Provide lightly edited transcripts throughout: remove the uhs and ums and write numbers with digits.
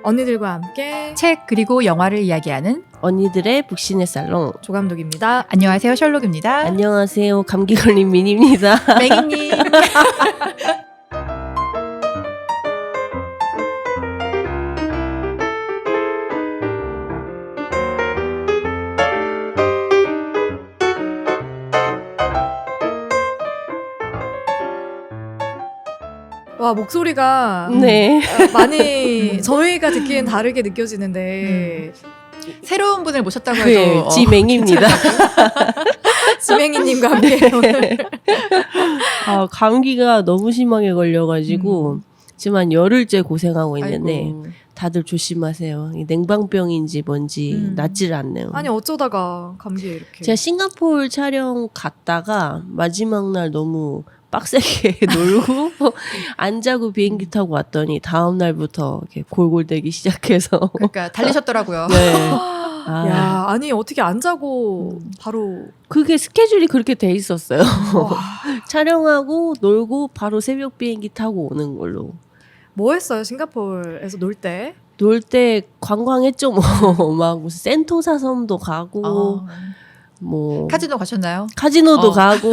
언니들과 함께 책 그리고 영화를 이야기하는 언니들의 북신의 살롱. 조감독입니다. 안녕하세요, 셜록입니다. 안녕하세요. 감기 걸린 민입니다. 맹이님. 와, 목소리가 네. 많이 저희가 듣기엔 다르게 느껴지는데 새로운 분을 모셨다고 해도 네, 지맹입니다. 지맹이님과 함께 오늘 아, 감기가 너무 심하게 걸려가지고 지금 한 열흘째 고생하고 있는데 아이고. 다들 조심하세요. 이 냉방병인지 뭔지 낫질 않네요. 아니 어쩌다가 감기에 이렇게 제가 싱가포르 촬영 갔다가 마지막 날 너무 빡세게 놀고 안 자고 비행기 타고 왔더니 다음 날부터 이렇게 골골대기 시작해서 그러니까 달리셨더라고요. 네. 야, 아니 어떻게 안 자고 바로 그게 스케줄이 그렇게 돼 있었어요. 와, 촬영하고 놀고 바로 새벽 비행기 타고 오는 걸로. 뭐 했어요? 싱가포르에서 놀 때? 놀 때 관광했죠 뭐. 막 무슨 센토사 섬도 가고 뭐 카지노 가셨나요? 카지노도 가고.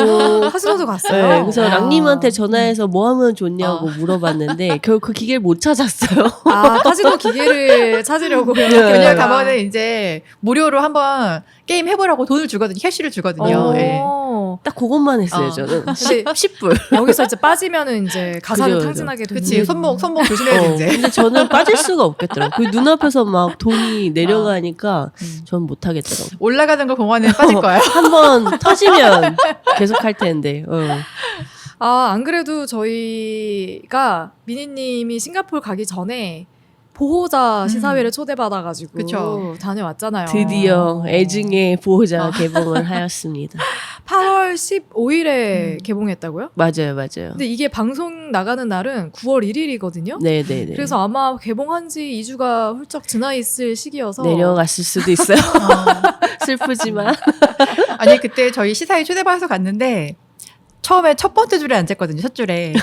카지노도 갔어요. 네, 그래서 아. 랑님한테 전화해서 뭐 하면 좋냐고 물어봤는데 결국 그 기계를 못 찾았어요. 아, 카지노 기계를 찾으려고 왜냐면 가면은 이제 무료로 한번 게임 해보라고 돈을 주거든요. 캐시를 주거든요. 예. 딱 그것만 했어요 저는. 10불. 여기서 이제 빠지면은 이제 가사를 그죠, 탕진하게 되는. 그치. 손목 조심해야 돼, 이제. 근데 저는 빠질 수가 없겠더라고요. 그 눈앞에서 막 돈이 내려가니까 전 못 하겠더라고요. 올라가는 거 공원에 빠질 거예요. 한번 터지면 계속 할 텐데. 아, 안 그래도 저희가 미니님이 싱가포르 가기 전에 보호자 시사회를 초대받아가지고 그쵸. 다녀왔잖아요. 드디어 애증의 보호자 개봉을 하였습니다. 8월 15일에 개봉했다고요? 맞아요, 맞아요. 근데 이게 방송 나가는 날은 9월 1일이거든요. 네네네. 그래서 아마 개봉한 지 2주가 훌쩍 지나 있을 시기여서 내려갔을 수도 있어요. 슬프지만. 아니, 그때 저희 시사회 초대받아서 갔는데, 처음에 첫 번째 줄에 앉았거든요, 첫 줄에.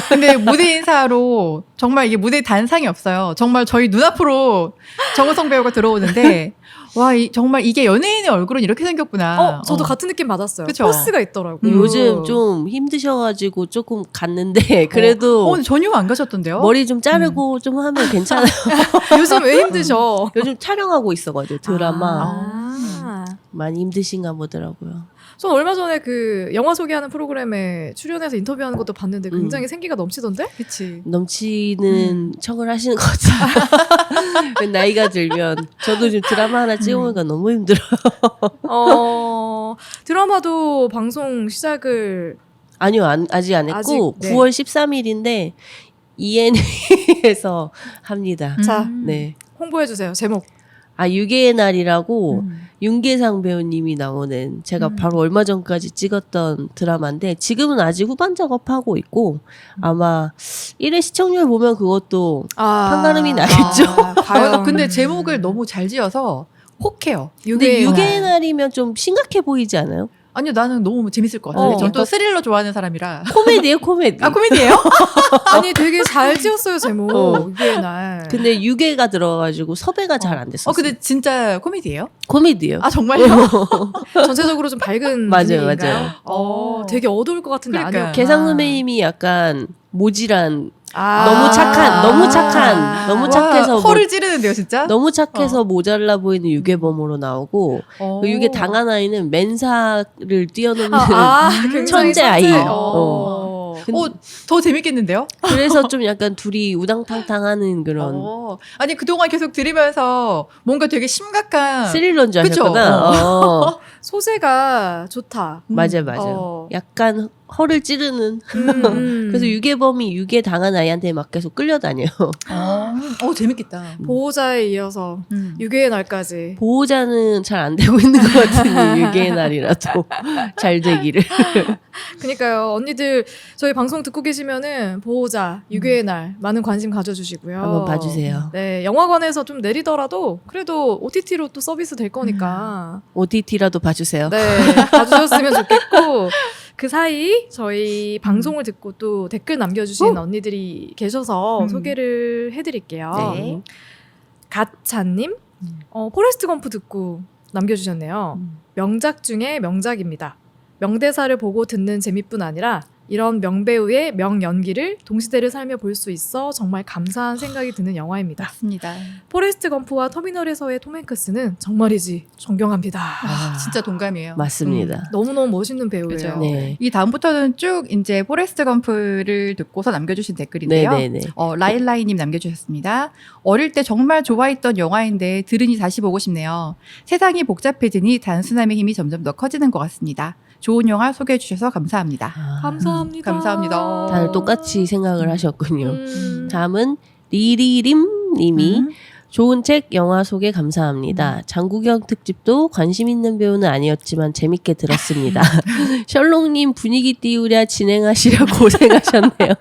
근데 무대 인사로 정말 이게 무대 단상이 없어요. 정말 저희 눈앞으로 정우성 배우가 들어오는데, 와, 정말 이게 연예인의 얼굴은 이렇게 생겼구나. 저도 같은 느낌 받았어요. 그쵸? 포스가 있더라고요. 요즘 좀 힘드셔가지고 조금 갔는데 그래도 오늘 전혀 안 가셨던데요? 머리 좀 자르고 좀 하면 괜찮아요. 요즘 왜 힘드셔? 요즘 촬영하고 있어가지고 드라마 아. 많이 힘드신가 보더라고요. 전 얼마 전에 그 영화 소개하는 프로그램에 출연해서 인터뷰하는 것도 봤는데 굉장히 생기가 넘치던데? 그치. 넘치는 척을 하시는 것 같아요. 나이가 들면 저도 지금 드라마 하나 찍어보니까 너무 힘들어요. 드라마도 방송 시작을 아니요, 아직 안 했고 아직, 네. 9월 13일인데 ENA에서 합니다. 자, 네. 홍보해 주세요. 제목. 유괴의 날이라고 윤계상 배우님이 나오는 제가 바로 얼마 전까지 찍었던 드라마인데 지금은 아직 후반 작업하고 있고 아마 1회 시청률 보면 그것도 판가름이 나겠죠. 과연 근데 제목을 너무 잘 지어서 혹해요. 근데 유괴의 날이면 좀 심각해 보이지 않아요? 아니요, 나는 너무 재밌을 것 같아요. 저는 또 그러니까 스릴러 좋아하는 사람이라. 코미디예요, 코미디. 아, 코미디예요? 아니 되게 잘 지었어요 제목. 이게 날. 근데 유괴가 들어가지고 섭외가 잘 안 됐었어요. 근데 진짜 코미디예요? 코미디요. 아, 정말요? 전체적으로 좀 밝은 맞아요, 분위기인가요? 맞아요. 되게 어두울 것 같은데 그러니까. 아니요. 개상 선배님이 약간 모질한 아. 너무 착해서 허를 찌르는데요, 진짜? 너무 착해서 모자라 보이는 유괴범으로 나오고 그 유괴 당한 아이는 맨사를 뛰어넘는 굉장히 천재 아이. 더 재밌겠는데요? 그래서 좀 약간 둘이 우당탕탕하는 그런 아니, 그동안 계속 들으면서 뭔가 되게 심각한. 스릴러인 줄 그쵸? 아셨구나. 소재가 좋다. 맞아요. 약간 허를 찌르는. 그래서 유괴범이 유괴 당한 아이한테 막 계속 끌려다녀요. 재밌겠다. 보호자에 이어서 유괴의 날까지. 보호자는 잘 안 되고 있는 것 같으니 유괴의 날이라도 잘 되기를. 그러니까요. 언니들 저희 방송 듣고 계시면은 보호자 유괴의 날 많은 관심 가져주시고요. 한번 봐주세요. 네, 영화관에서 좀 내리더라도 그래도 OTT로 또 서비스 될 거니까. OTT라도 봐주세요. 네, 봐주셨으면 좋겠고. 그 사이 저희 방송을 듣고 또 댓글 남겨주신 언니들이 계셔서 소개를 해드릴게요. 네. 가차님 포레스트 검프 듣고 남겨주셨네요. 명작 중에 명작입니다. 명대사를 보고 듣는 재미뿐 아니라 이런 명배우의 명연기를 동시대를 살며 볼 수 있어 정말 감사한 생각이 드는 영화입니다. 맞습니다. 포레스트 검프와 터미널에서의 톰 행크스는 정말이지 존경합니다. 진짜 동감이에요. 맞습니다. 너무너무 멋있는 배우예요. 그죠. 네. 이 다음부터는 쭉 이제 포레스트 검프를 듣고서 남겨주신 댓글인데요. 네네네. 라일라이님 남겨주셨습니다. 어릴 때 정말 좋아했던 영화인데 들으니 다시 보고 싶네요. 세상이 복잡해지니 단순함의 힘이 점점 더 커지는 것 같습니다. 좋은 영화 소개해 주셔서 감사합니다. 감사합니다. 감사합니다. 다들 똑같이 생각을 하셨군요. 음. 다음은 리리림 님이 좋은 책 영화 소개 감사합니다. 장국영 특집도 관심 있는 배우는 아니었지만 재밌게 들었습니다. 셜록님 분위기 띄우랴 진행하시려 고생하셨네요.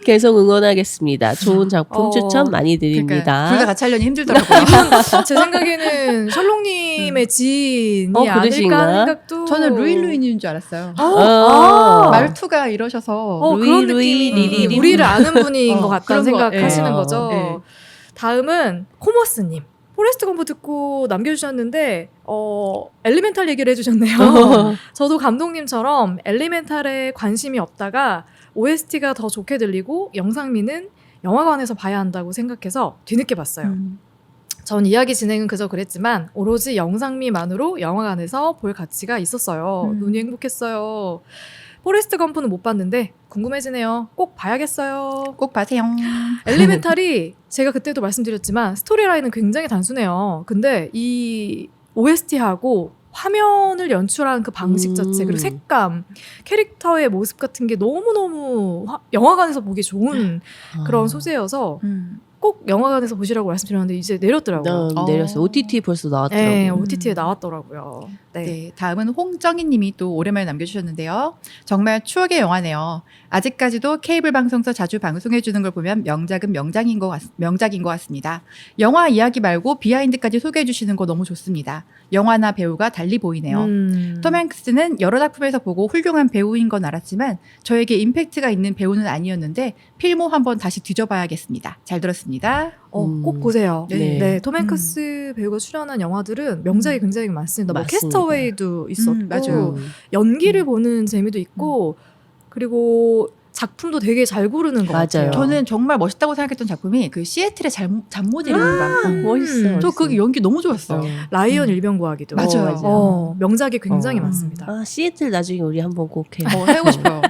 계속 응원하겠습니다. 좋은 작품 추천 많이 드립니다. 그러니까 둘 다 같이 하려니 힘들더라고요. 제 생각에는 셜록님의 지인이 아닐까 그러신가? 하는 생각도 저는 루이루이인 줄 알았어요. 아. 말투가 이러셔서 그런 루이, 느낌이 리리림. 우리를 아는 분인 것 같다는 그런 거, 생각하시는 예. 거죠. 예. 다음은 코머스님. 포레스트 검프 듣고 남겨주셨는데 엘리멘탈 얘기를 해주셨네요. 저도 감독님처럼 엘리멘탈에 관심이 없다가 OST가 더 좋게 들리고 영상미는 영화관에서 봐야 한다고 생각해서 뒤늦게 봤어요. 전 이야기 진행은 그저 그랬지만 오로지 영상미만으로 영화관에서 볼 가치가 있었어요. 눈이 행복했어요. 포레스트 검프는 못 봤는데 궁금해지네요. 꼭 봐야겠어요. 꼭 봐세요. 엘리멘탈이 제가 그때도 말씀드렸지만 스토리라인은 굉장히 단순해요. 근데 이 OST하고 화면을 연출한 그 방식 자체 그리고 색감, 캐릭터의 모습 같은 게 너무너무 영화관에서 보기 좋은 그런 소재여서 꼭 영화관에서 보시라고 말씀드렸는데 이제 내렸더라고요. 내렸어요. OTT 벌써 나왔더라고요. 네, OTT에 나왔더라고요. 네. 네, 다음은 홍정희 님이 또 오랜만에 남겨주셨는데요. 정말 추억의 영화네요. 아직까지도 케이블 방송에서 자주 방송해주는 걸 보면 명작은 명작인 것 같습니다. 영화 이야기 말고 비하인드까지 소개해주시는 거 너무 좋습니다. 영화나 배우가 달리 보이네요. 톰 행크스는 여러 작품에서 보고 훌륭한 배우인 건 알았지만 저에게 임팩트가 있는 배우는 아니었는데 필모 한번 다시 뒤져봐야겠습니다. 잘 들었습니다. 꼭 보세요. 네. 네, 톰 행크스 배우가 출연한 영화들은 명작이 굉장히 많습니다. 뭐 맞습니다. 캐스터웨이도 있었고 맞아요. 연기를 보는 재미도 있고 그리고 작품도 되게 잘 고르는 것 맞아요. 같아요. 저는 정말 멋있다고 생각했던 작품이 그 시애틀의 잠 못 이루는 밤. 멋있어. 저 그게 연기 너무 좋았어요. 라이언 일병 구하기도 맞아요. 명작이 굉장히 많습니다. 시애틀 나중에 우리 한번 꼭 해요. 해보고 싶어요.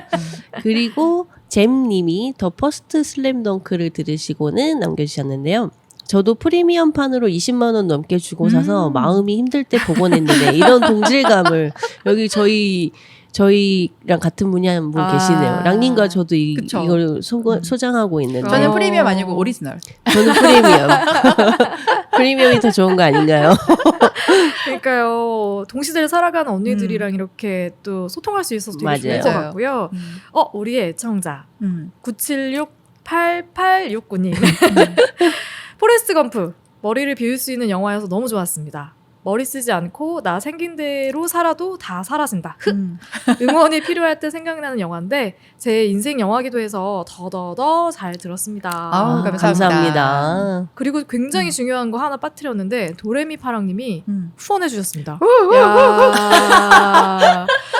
그리고 잼님이 더 퍼스트 슬램덩크를 들으시고는 남겨주셨는데요. 저도 프리미엄판으로 20만 원 넘게 주고 사서 마음이 힘들 때 보곤 했는데 이런 동질감을 여기 저희랑 같은 분이 한 분 계시네요. 랑님과 저도 그쵸. 이걸 소장하고 있는데 저는 프리미엄 아니고 오리지널. 저는 프리미엄. 프리미엄이 더 좋은 거 아닌가요? 그러니까요. 동시대를 살아가는 언니들이랑 이렇게 또 소통할 수 있어서 되게 좋을 맞아요. 것 같고요. 우리의 애청자 9768869님 포레스트 검프 머리를 비울 수 있는 영화여서 너무 좋았습니다. 머리 쓰지 않고 나 생긴 대로 살아도 다 사라진다. 응원이 필요할 때 생각나는 영화인데 제 인생 영화기도 해서 더더더 잘 들었습니다. 아우, 감사합니다. 그리고 굉장히 중요한 거 하나 빠뜨렸는데 도레미파랑님이 후원해 주셨습니다.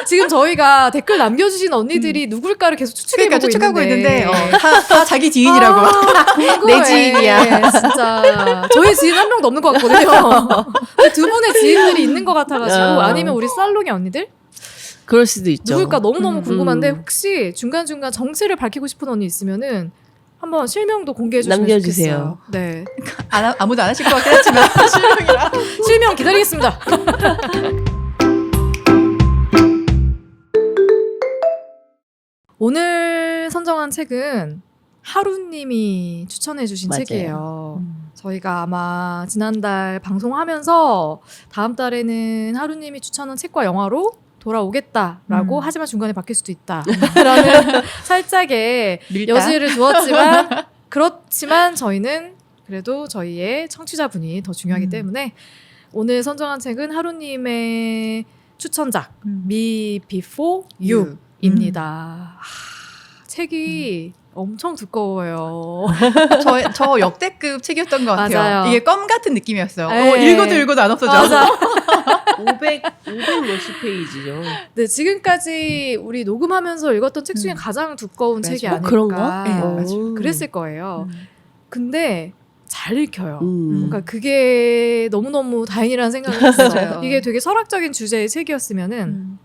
지금 저희가 댓글 남겨주신 언니들이 누굴까를 계속 추측해보고 추측하고 있는데 다 자기 지인이라고. 궁금해. 내 지인이야. 진짜 저희 지인 한 명도 없는 것 같거든요. 근데 두 분의 지인들이 있는 것 같아가지고 아니면 우리 살롱의 언니들? 그럴 수도 있죠. 누굴까 너무너무 궁금한데 혹시 중간중간 정체를 밝히고 싶은 언니 있으면은 한번 실명도 공개해 주시면 남겨주세요. 좋겠어요. 네. 아무도 안 하실 것 같긴 하지만 실명이라. 실명 기다리겠습니다. 오늘 선정한 책은 하루님이 추천해주신 맞아요. 책이에요. 저희가 아마 지난달 방송하면서 다음 달에는 하루님이 추천한 책과 영화로 돌아오겠다라고 하지만 중간에 바뀔 수도 있다라는 살짝의 여지를 두었지만 그렇지만 저희는 그래도 저희의 청취자분이 더 중요하기 때문에 오늘 선정한 책은 하루님의 추천작 Me Before You 입니다. 책이 엄청 두꺼워요. 저 역대급 책이었던 것 같아요. 맞아요. 이게 껌 같은 느낌이었어요. 네. 읽어도 안 없어져. 맞아. 500 몇십 페이지죠. 네, 지금까지 우리 녹음하면서 읽었던 책 중에 가장 두꺼운 맞아. 책이 어, 아닐까. 그런가? 네, 맞아. 그랬을 거예요. 근데 잘 읽혀요. 음. 그러니까 그게 너무너무 다행이라는 생각을 했어요. 맞아요. 이게 되게 설학적인 주제의 책이었으면은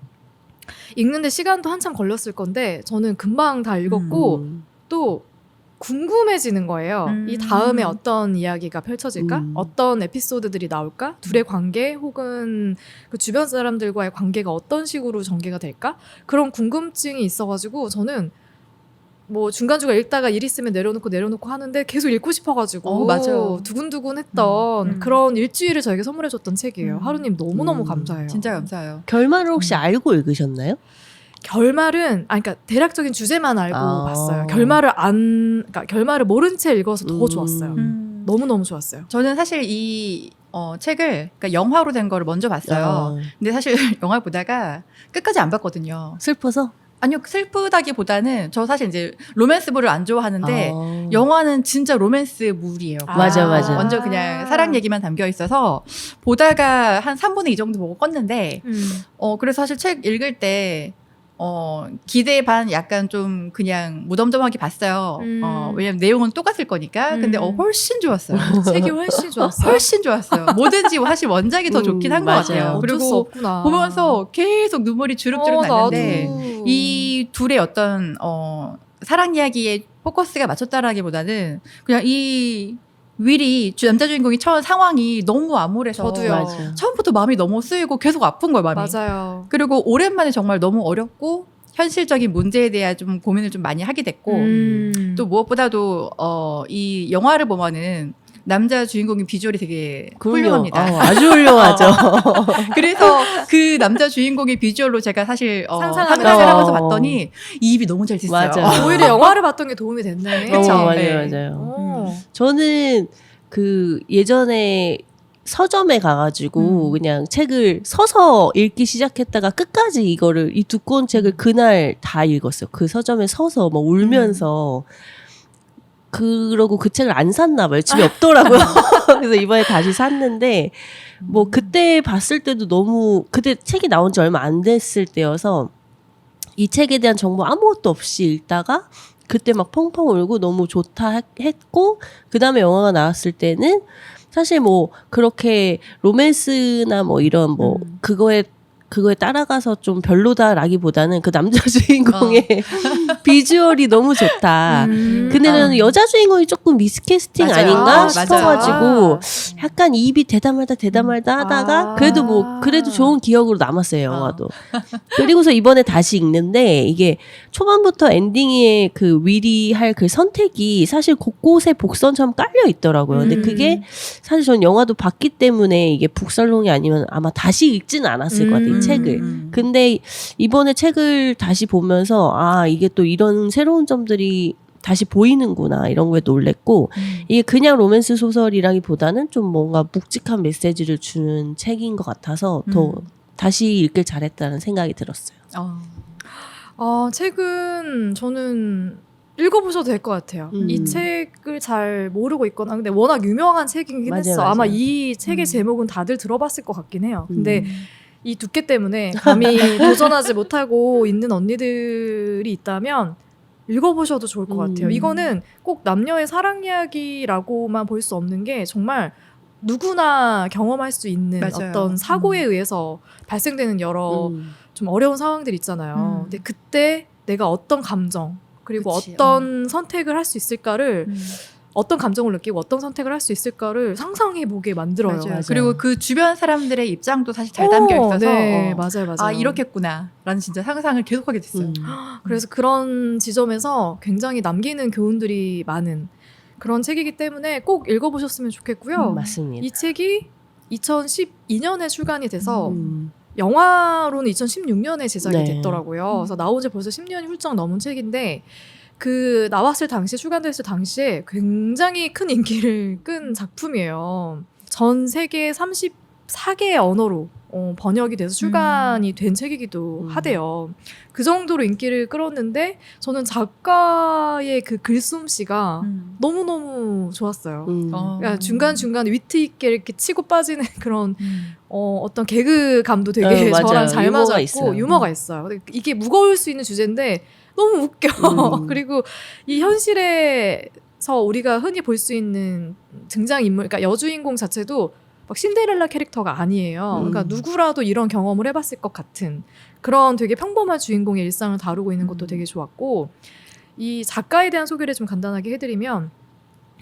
읽는데 시간도 한참 걸렸을 건데 저는 금방 다 읽었고 음. 또 궁금해지는 거예요. 이 다음에 어떤 이야기가 펼쳐질까? 어떤 에피소드들이 나올까? 둘의 관계 혹은 그 주변 사람들과의 관계가 어떤 식으로 전개가 될까? 그런 궁금증이 있어가지고 저는 뭐 중간중간 읽다가 일 있으면 내려놓고 하는데 계속 읽고 싶어가지고 맞아요. 두근두근했던 그런 일주일을 저에게 선물해줬던 책이에요. 하루님 너무너무 감사해요. 진짜 감사해요. 결말을 혹시 알고 읽으셨나요? 결말은 그러니까 대략적인 주제만 알고 아. 봤어요. 그러니까 결말을 모른 채 읽어서 더 좋았어요. 너무너무 좋았어요. 저는 사실 이 책을 그러니까 영화로 된 거를 먼저 봤어요. 근데 사실 영화 보다가 끝까지 안 봤거든요. 슬퍼서? 아니요, 슬프다기보다는 저 사실 이제 로맨스물을 안 좋아하는데 영화는 진짜 로맨스물이에요. 맞아. 완전 그냥 사랑 얘기만 담겨 있어서 보다가 한 3분의 2 정도 보고 껐는데 그래서 사실 책 읽을 때 기대 반 약간 좀 그냥 무덤덤하게 봤어요. 왜냐면 내용은 똑같을 거니까. 근데 훨씬 좋았어요. 책이 훨씬 좋았어요. 훨씬 좋았어요. 뭐든지 사실 원작이 더 좋긴 한 것 맞아요. 같아요. 어쩔 수 그리고 없구나. 보면서 계속 눈물이 주룩주룩 났는데 나도. 이 둘의 어떤 사랑 이야기에 포커스가 맞췄다라기보다는 그냥 이 윌이 남자 주인공이 처한 상황이 너무 암울해서 저도요. 맞아. 처음부터 마음이 너무 쓰이고 계속 아픈 거예요, 마음이. 맞아요. 그리고 오랜만에 정말 너무 어렵고 현실적인 문제에 대한 좀 고민을 좀 많이 하게 됐고 또 무엇보다도 이 영화를 보면은 남자 주인공의 비주얼이 되게 훌륭합니다. 아주 훌륭하죠. 그래서 그 남자 주인공의 비주얼로 제가 사실 상상하면서. 상상하면서 봤더니 이 입이 너무 잘 씻어요. 맞아요. 오히려 영화를 봤던 게 도움이 됐네. 그쵸? 맞아요, 네. 맞아요. 저는 그 예전에 서점에 가가지고 그냥 책을 서서 읽기 시작했다가 끝까지 이 두꺼운 책을 그날 다 읽었어요. 그 서점에 서서 막 울면서 그러고 그 책을 안 샀나 봐요. 집에 없더라고요. 그래서 이번에 다시 샀는데 뭐 그때 봤을 때도 너무 그때 책이 나온 지 얼마 안 됐을 때여서 이 책에 대한 정보 아무것도 없이 읽다가 그때 막 펑펑 울고 너무 좋다 했고 그 다음에 영화가 나왔을 때는 사실 뭐 그렇게 로맨스나 뭐 이런 뭐 그거에 따라가서 좀 별로다라기보다는 그 남자 주인공의 비주얼이 너무 좋다. 근데 저는 여자 주인공이 조금 미스캐스팅 맞아요. 아닌가 아, 싶어가지고 약간 입이 대담하다 하다가 그래도 좋은 기억으로 남았어요, 영화도. 그리고서 이번에 다시 읽는데 이게 초반부터 엔딩에 그 윌이 할 그 선택이 사실 곳곳에 복선처럼 깔려 있더라고요. 근데 그게 사실 전 영화도 봤기 때문에 이게 북살롱이 아니면 아마 다시 읽지는 않았을 것 같아요. 책을. 근데 이번에 책을 다시 보면서 이게 또 이런 새로운 점들이 다시 보이는구나 이런 거에 놀랬고 이게 그냥 로맨스 소설이라기보다는 좀 뭔가 묵직한 메시지를 주는 책인 것 같아서 더 다시 읽길 잘했다는 생각이 들었어요. 책은 저는 읽어보셔도 될 것 같아요. 이 책을 잘 모르고 있거나 근데 워낙 유명한 책이긴 맞아요, 했어. 맞아요. 아마 이 책의 제목은 다들 들어봤을 것 같긴 해요. 근데 이 두께 때문에 감히 도전하지 못하고 있는 언니들이 있다면 읽어보셔도 좋을 것 같아요. 이거는 꼭 남녀의 사랑 이야기라고만 볼 수 없는 게 정말 누구나 경험할 수 있는 맞아요. 어떤 사고에 의해서 발생되는 여러 좀 어려운 상황들 있잖아요. 근데 그때 내가 어떤 감정 그리고 그치, 어떤 선택을 할 수 있을까를 어떤 감정을 느끼고 어떤 선택을 할 수 있을까를 상상해 보게 만들어요. 맞아요. 그리고 그 주변 사람들의 입장도 사실 잘 담겨 있어서 네, 맞아요. 이렇겠구나라는 진짜 상상을 계속하게 됐어요. 그래서 그런 지점에서 굉장히 남기는 교훈들이 많은 그런 책이기 때문에 꼭 읽어보셨으면 좋겠고요. 맞습니다. 이 책이 2012년에 출간이 돼서 영화로는 2016년에 제작이 네. 됐더라고요. 그래서 나온 지 벌써 10년이 훌쩍 넘은 책인데 그 나왔을 당시에 출간됐을 당시에 굉장히 큰 인기를 끈 작품이에요. 전 세계 34개의 언어로 번역이 돼서 출간이 된 책이기도 하대요. 그 정도로 인기를 끌었는데 저는 작가의 그 글솜씨가 너무너무 좋았어요. 그러니까 중간중간에 위트 있게 이렇게 치고 빠지는 그런 어떤 개그감도 되게 맞아요. 저랑 잘 유머가 맞았고 있어요. 유머가 있어요. 이게 무거울 수 있는 주제인데 너무 웃겨. 그리고 이 현실에서 우리가 흔히 볼 수 있는 등장인물, 그러니까 여주인공 자체도 막 신데렐라 캐릭터가 아니에요. 그러니까 누구라도 이런 경험을 해봤을 것 같은 그런 되게 평범한 주인공의 일상을 다루고 있는 것도 되게 좋았고, 이 작가에 대한 소개를 좀 간단하게 해드리면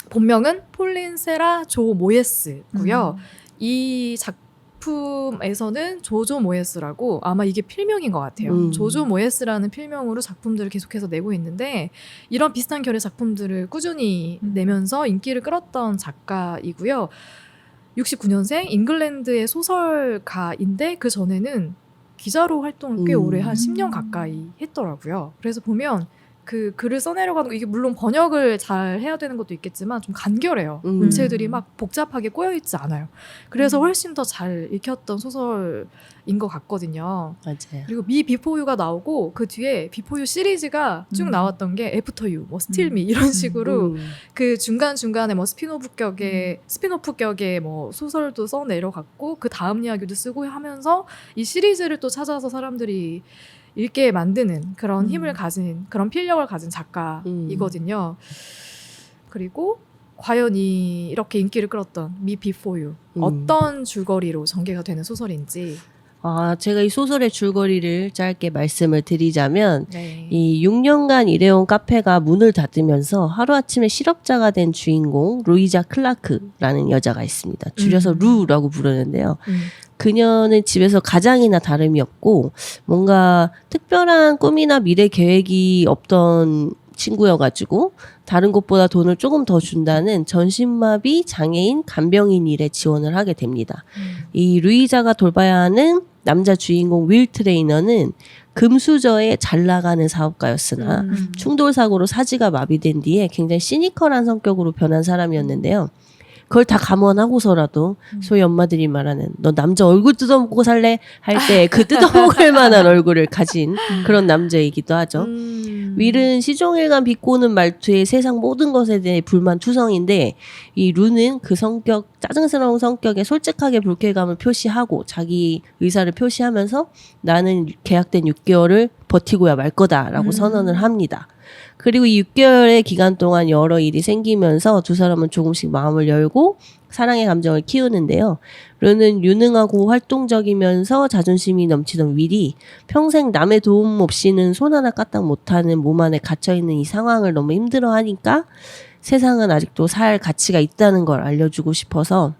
본명은 폴린 세라 조 모예스고요. 이 작품에서는 조조 모예스라고, 아마 이게 필명인 것 같아요. 조조 모예스라는 필명으로 작품들을 계속해서 내고 있는데 이런 비슷한 결의 작품들을 꾸준히 내면서 인기를 끌었던 작가이고요. 69년생 잉글랜드의 소설가인데 그 전에는 기자로 활동을 꽤 오래 한 10년 가까이 했더라고요. 그래서 보면 그 글을 써내려가는 거, 이게 물론 번역을 잘 해야 되는 것도 있겠지만 좀 간결해요. 문체들이 막 복잡하게 꼬여있지 않아요. 그래서 훨씬 더 잘 읽혔던 소설인 것 같거든요. 맞아요. 그리고 미 비포유가 나오고 그 뒤에 비포유 시리즈가 쭉 나왔던 게 애프터 유, 뭐 스틸 미 이런 식으로 그 중간중간에 뭐 스피노프 격의 뭐 소설도 써 내려갔고 그 다음 이야기도 쓰고 하면서 이 시리즈를 또 찾아서 사람들이 읽게 만드는 그런 힘을 가진, 그런 필력을 가진 작가이거든요. 그리고 과연 이렇게 인기를 끌었던 미 비포 유 어떤 줄거리로 전개가 되는 소설인지. 제가 이 소설의 줄거리를 짧게 말씀을 드리자면 네. 이 6년간 일해온 카페가 문을 닫으면서 하루아침에 실업자가 된 주인공 루이자 클라크라는 여자가 있습니다. 줄여서 루라고 부르는데요. 그녀는 집에서 가장이나 다름이 없고 뭔가 특별한 꿈이나 미래 계획이 없던 친구여가지고 다른 곳보다 돈을 조금 더 준다는 전신마비 장애인 간병인 일에 지원을 하게 됩니다. 이 루이자가 돌봐야 하는 남자 주인공 윌 트레이너는 금수저에 잘 나가는 사업가였으나 충돌 사고로 사지가 마비된 뒤에 굉장히 시니컬한 성격으로 변한 사람이었는데요. 그걸 다 감안하고서라도 소위 엄마들이 말하는 너 남자 얼굴 뜯어먹고 살래? 할 때 그 뜯어먹을 만한 얼굴을 가진 그런 남자이기도 하죠. 윌은 시종일관 비꼬는 말투에 세상 모든 것에 대해 불만투성인데 이 루는 그 성격, 짜증스러운 성격에 솔직하게 불쾌감을 표시하고 자기 의사를 표시하면서 나는 계약된 6개월을 버티고야 말 거다라고 선언을 합니다. 그리고 이 6개월의 기간 동안 여러 일이 생기면서 두 사람은 조금씩 마음을 열고 사랑의 감정을 키우는데요. 루는 유능하고 활동적이면서 자존심이 넘치던 윌이 평생 남의 도움 없이는 손 하나 까딱 못하는 몸 안에 갇혀있는 이 상황을 너무 힘들어하니까 세상은 아직도 살 가치가 있다는 걸 알려주고 싶어서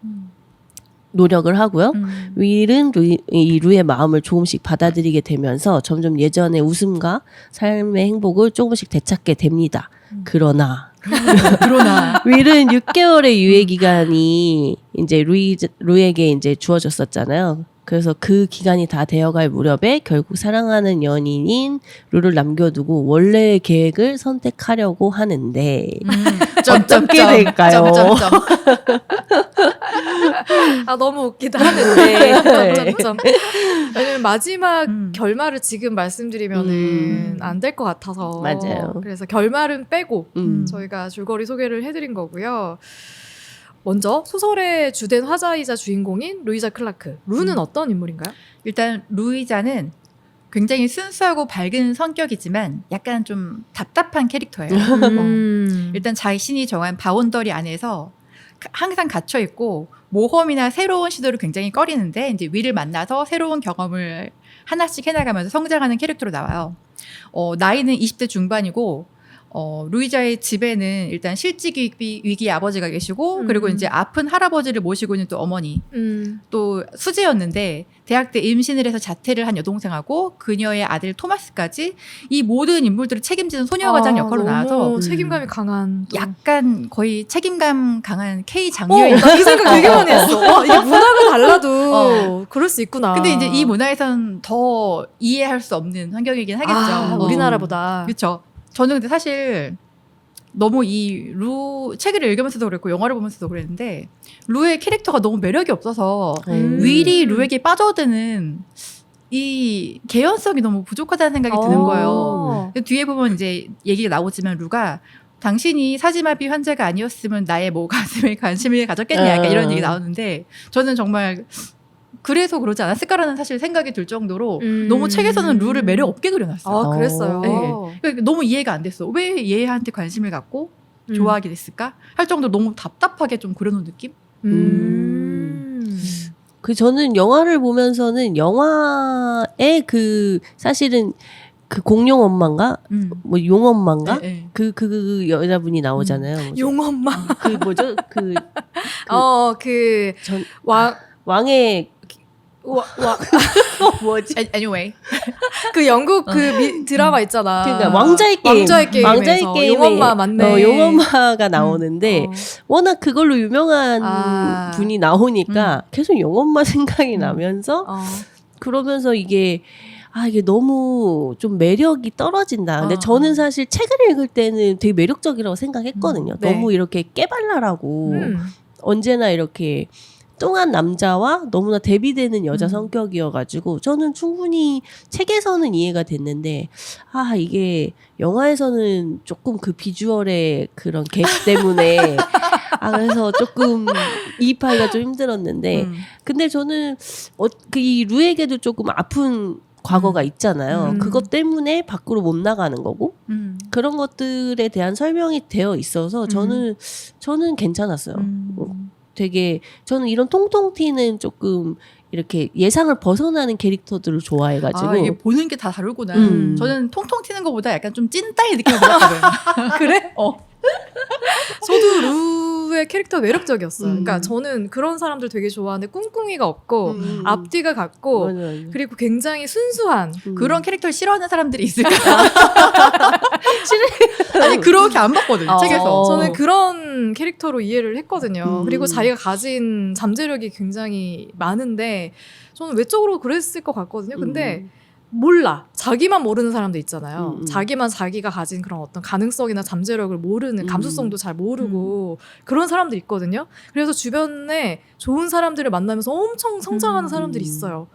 노력을 하고요. 윌은 루의 마음을 조금씩 받아들이게 되면서 점점 예전의 웃음과 삶의 행복을 조금씩 되찾게 됩니다. 그러나 윌은 6개월의 유예 기간이 이제 루에게 이제 주어졌었잖아요. 그래서 그 기간이 다 되어갈 무렵에 결국 사랑하는 연인인 루를 남겨두고 원래의 계획을 선택하려고 하는데 어떻게 될까요? 너무 웃기다 하는데 점점점. 왜냐면 마지막 결말을 지금 말씀드리면은 안 될 것 같아서. 맞아요. 그래서 결말은 빼고 저희가 줄거리 소개를 해드린 거고요. 먼저 소설의 주된 화자이자 주인공인 루이자 클라크. 루는 어떤 인물인가요? 일단 루이자는 굉장히 순수하고 밝은 성격이지만 약간 좀 답답한 캐릭터예요. 일단 자신이 정한 바운더리 안에서 항상 갇혀 있고 모험이나 새로운 시도를 굉장히 꺼리는데 이제 윌을 만나서 새로운 경험을 하나씩 해나가면서 성장하는 캐릭터로 나와요. 나이는 20대 중반이고 루이자의 집에는 일단 실직 위기 아버지가 계시고 그리고 이제 아픈 할아버지를 모시고 있는 또 어머니 또 수재였는데 대학 때 임신을 해서 자퇴를 한 여동생하고 그녀의 아들 토마스까지 이 모든 인물들을 책임지는 소녀과장 역할로 나와서 책임감이 강한 약간 거의 책임감 강한 K 장녀인 나 그 생각 되게 많이 했어. 이게 문화가 달라도 그럴 수 있구나. 근데 이제 이 문화에선 더 이해할 수 없는 환경이긴 하겠죠. 우리나라보다. 그렇죠. 저는 근데 사실 너무 이 루 책을 읽으면서도 그랬고 영화를 보면서도 그랬는데 루의 캐릭터가 너무 매력이 없어서 윌이 루에게 빠져드는 이 개연성이 너무 부족하다는 생각이 드는 거예요. 뒤에 보면 이제 얘기가 나오지만 루가 당신이 사지마비 환자가 아니었으면 나의 뭐 가슴에 관심을 가졌겠냐 약간 이런 얘기 나오는데 저는 정말 그래서 그러지 않았을까라는 사실 생각이 들 정도로 너무 책에서는 루를 매력 없게 그려놨어요. 아, 그랬어요. 네. 그러니까 너무 이해가 안 됐어. 왜 얘한테 관심을 갖고 좋아하게 됐을까? 할 정도로 너무 답답하게 좀 그려놓은 느낌? 그 저는 영화를 보면서는 영화의 그 사실은 그 공룡 엄마인가 뭐 용 엄마인가 네, 네. 그 여자분이 나오잖아요. 용엄마. 그 뭐죠? 전 왕의 뭐지? Anyway. 그 영국 그 드라마 있잖아. 그러니까 왕자의 게임. 왕자의 게임에 용엄마 맞네. 용엄마가 나오는데 워낙 그걸로 유명한 분이 나오니까 계속 용엄마 생각이 나면서 그러면서 이게 너무 좀 매력이 떨어진다. 근데 저는 사실 책을 읽을 때는 되게 매력적이라고 생각했거든요. 네. 너무 이렇게 깨발랄하고 언제나 이렇게 뚱한 남자와 너무나 대비되는 여자 성격이어가지고 저는 충분히 책에서는 이해가 됐는데 이게 영화에서는 조금 그 비주얼의 그런 객 때문에 그래서 조금 이입하기가 좀 힘들었는데 근데 저는 이 루에게도 조금 아픈 과거가 있잖아요. 그것 때문에 밖으로 못 나가는 거고 그런 것들에 대한 설명이 되어 있어서 저는 괜찮았어요. 되게 저는 이런 통통 튀는 조금 이렇게 예상을 벗어나는 캐릭터들을 좋아해가지고 이게 보는 게 다 다르구나. 저는 통통 튀는 것보다 약간 좀 찐따의 느낌을 받았거든요. 그래? 저도 루의 캐릭터가 매력적이었어요. 그러니까 저는 그런 사람들 되게 좋아하는데 꿍꿍이가 없고 앞뒤가 같고 맞아. 그리고 굉장히 순수한 그런 캐릭터를 싫어하는 사람들이 있을까? 아니 그렇게 안 봤거든요. 책에서. 저는 그런 캐릭터로 이해를 했거든요. 그리고 자기가 가진 잠재력이 굉장히 많은데 저는 외적으로 그랬을 것 같거든요. 근데 몰라. 자기만 모르는 사람도 있잖아요. 자기만 자기가 가진 그런 어떤 가능성이나 잠재력을 모르는 감수성도 잘 모르고 그런 사람들 있거든요. 그래서 주변에 좋은 사람들을 만나면서 엄청 성장하는 사람들이 있어요.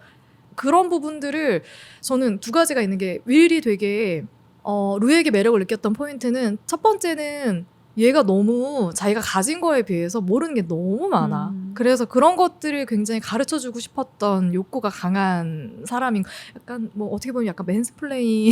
그런 부분들을 저는 두 가지가 있는 게 윌이 되게 루에게 매력을 느꼈던 포인트는 첫 번째는 얘가 너무 자기가 가진 거에 비해서 모르는 게 너무 많아. 그래서 그런 것들을 굉장히 가르쳐주고 싶었던 욕구가 강한 사람인 약간 뭐 어떻게 보면 약간 맨스플레인.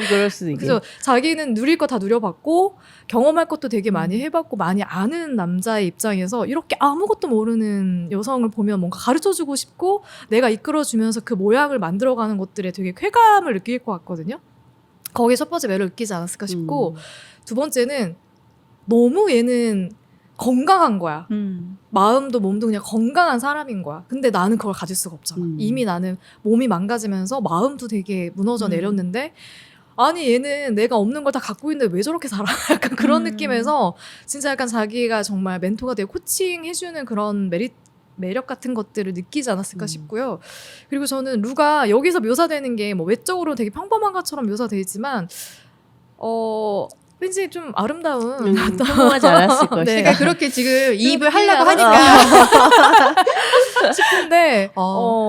그럴 수도 있겠 그래서 자기는 누릴 거 다 누려봤고 경험할 것도 되게 많이 해봤고 많이 아는 남자의 입장에서 이렇게 아무것도 모르는 여성을 보면 뭔가 가르쳐주고 싶고 내가 이끌어주면서 그 모양을 만들어가는 것들에 되게 쾌감을 느낄 것 같거든요. 거기에 첫 번째 매력을 느끼지 않았을까 싶고 두 번째는 너무 얘는 건강한 거야. 마음도 몸도 그냥 건강한 사람인 거야. 근데 나는 그걸 가질 수가 없잖아. 이미 나는 몸이 망가지면서 마음도 되게 무너져 내렸는데 아니 얘는 내가 없는 걸 다 갖고 있는데 왜 저렇게 살아? 약간 그런 느낌에서 진짜 약간 자기가 정말 멘토가 되고 코칭해주는 그런 매력 같은 것들을 느끼지 않았을까 싶고요. 그리고 저는 루가 여기서 묘사되는 게 뭐 외적으로 되게 평범한 것처럼 묘사되지만 왠지 좀 아름다운 평범하지 않았을 것이다. 네. 그러니까 그렇게 지금 이입을 하려고 하니까 싶은데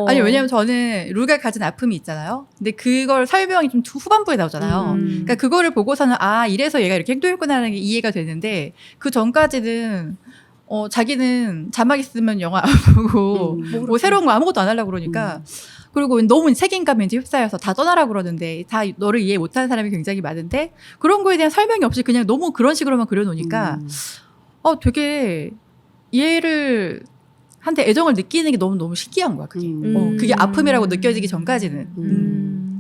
아니 왜냐면 저는 루가 가진 아픔이 있잖아요. 근데 그걸 설명이 좀 후반부에 나오잖아요. 그러니까 그거를 보고서는 이래서 얘가 이렇게 행동했구나라는 게 이해가 되는데 그 전까지는 자기는 자막 있으면 영화 안 보고 뭐 새로운 거 아무것도 안 하려고 그러니까 그리고 너무 책임감에 이제 휩싸여서 다 떠나라고 그러는데 다 너를 이해 못하는 사람이 굉장히 많은데 그런 거에 대한 설명이 없이 그냥 너무 그런 식으로만 그려놓으니까 되게 이해를 한테 애정을 느끼는 게 너무 신기한 거야 그게. 그게 아픔이라고 느껴지기 전까지는.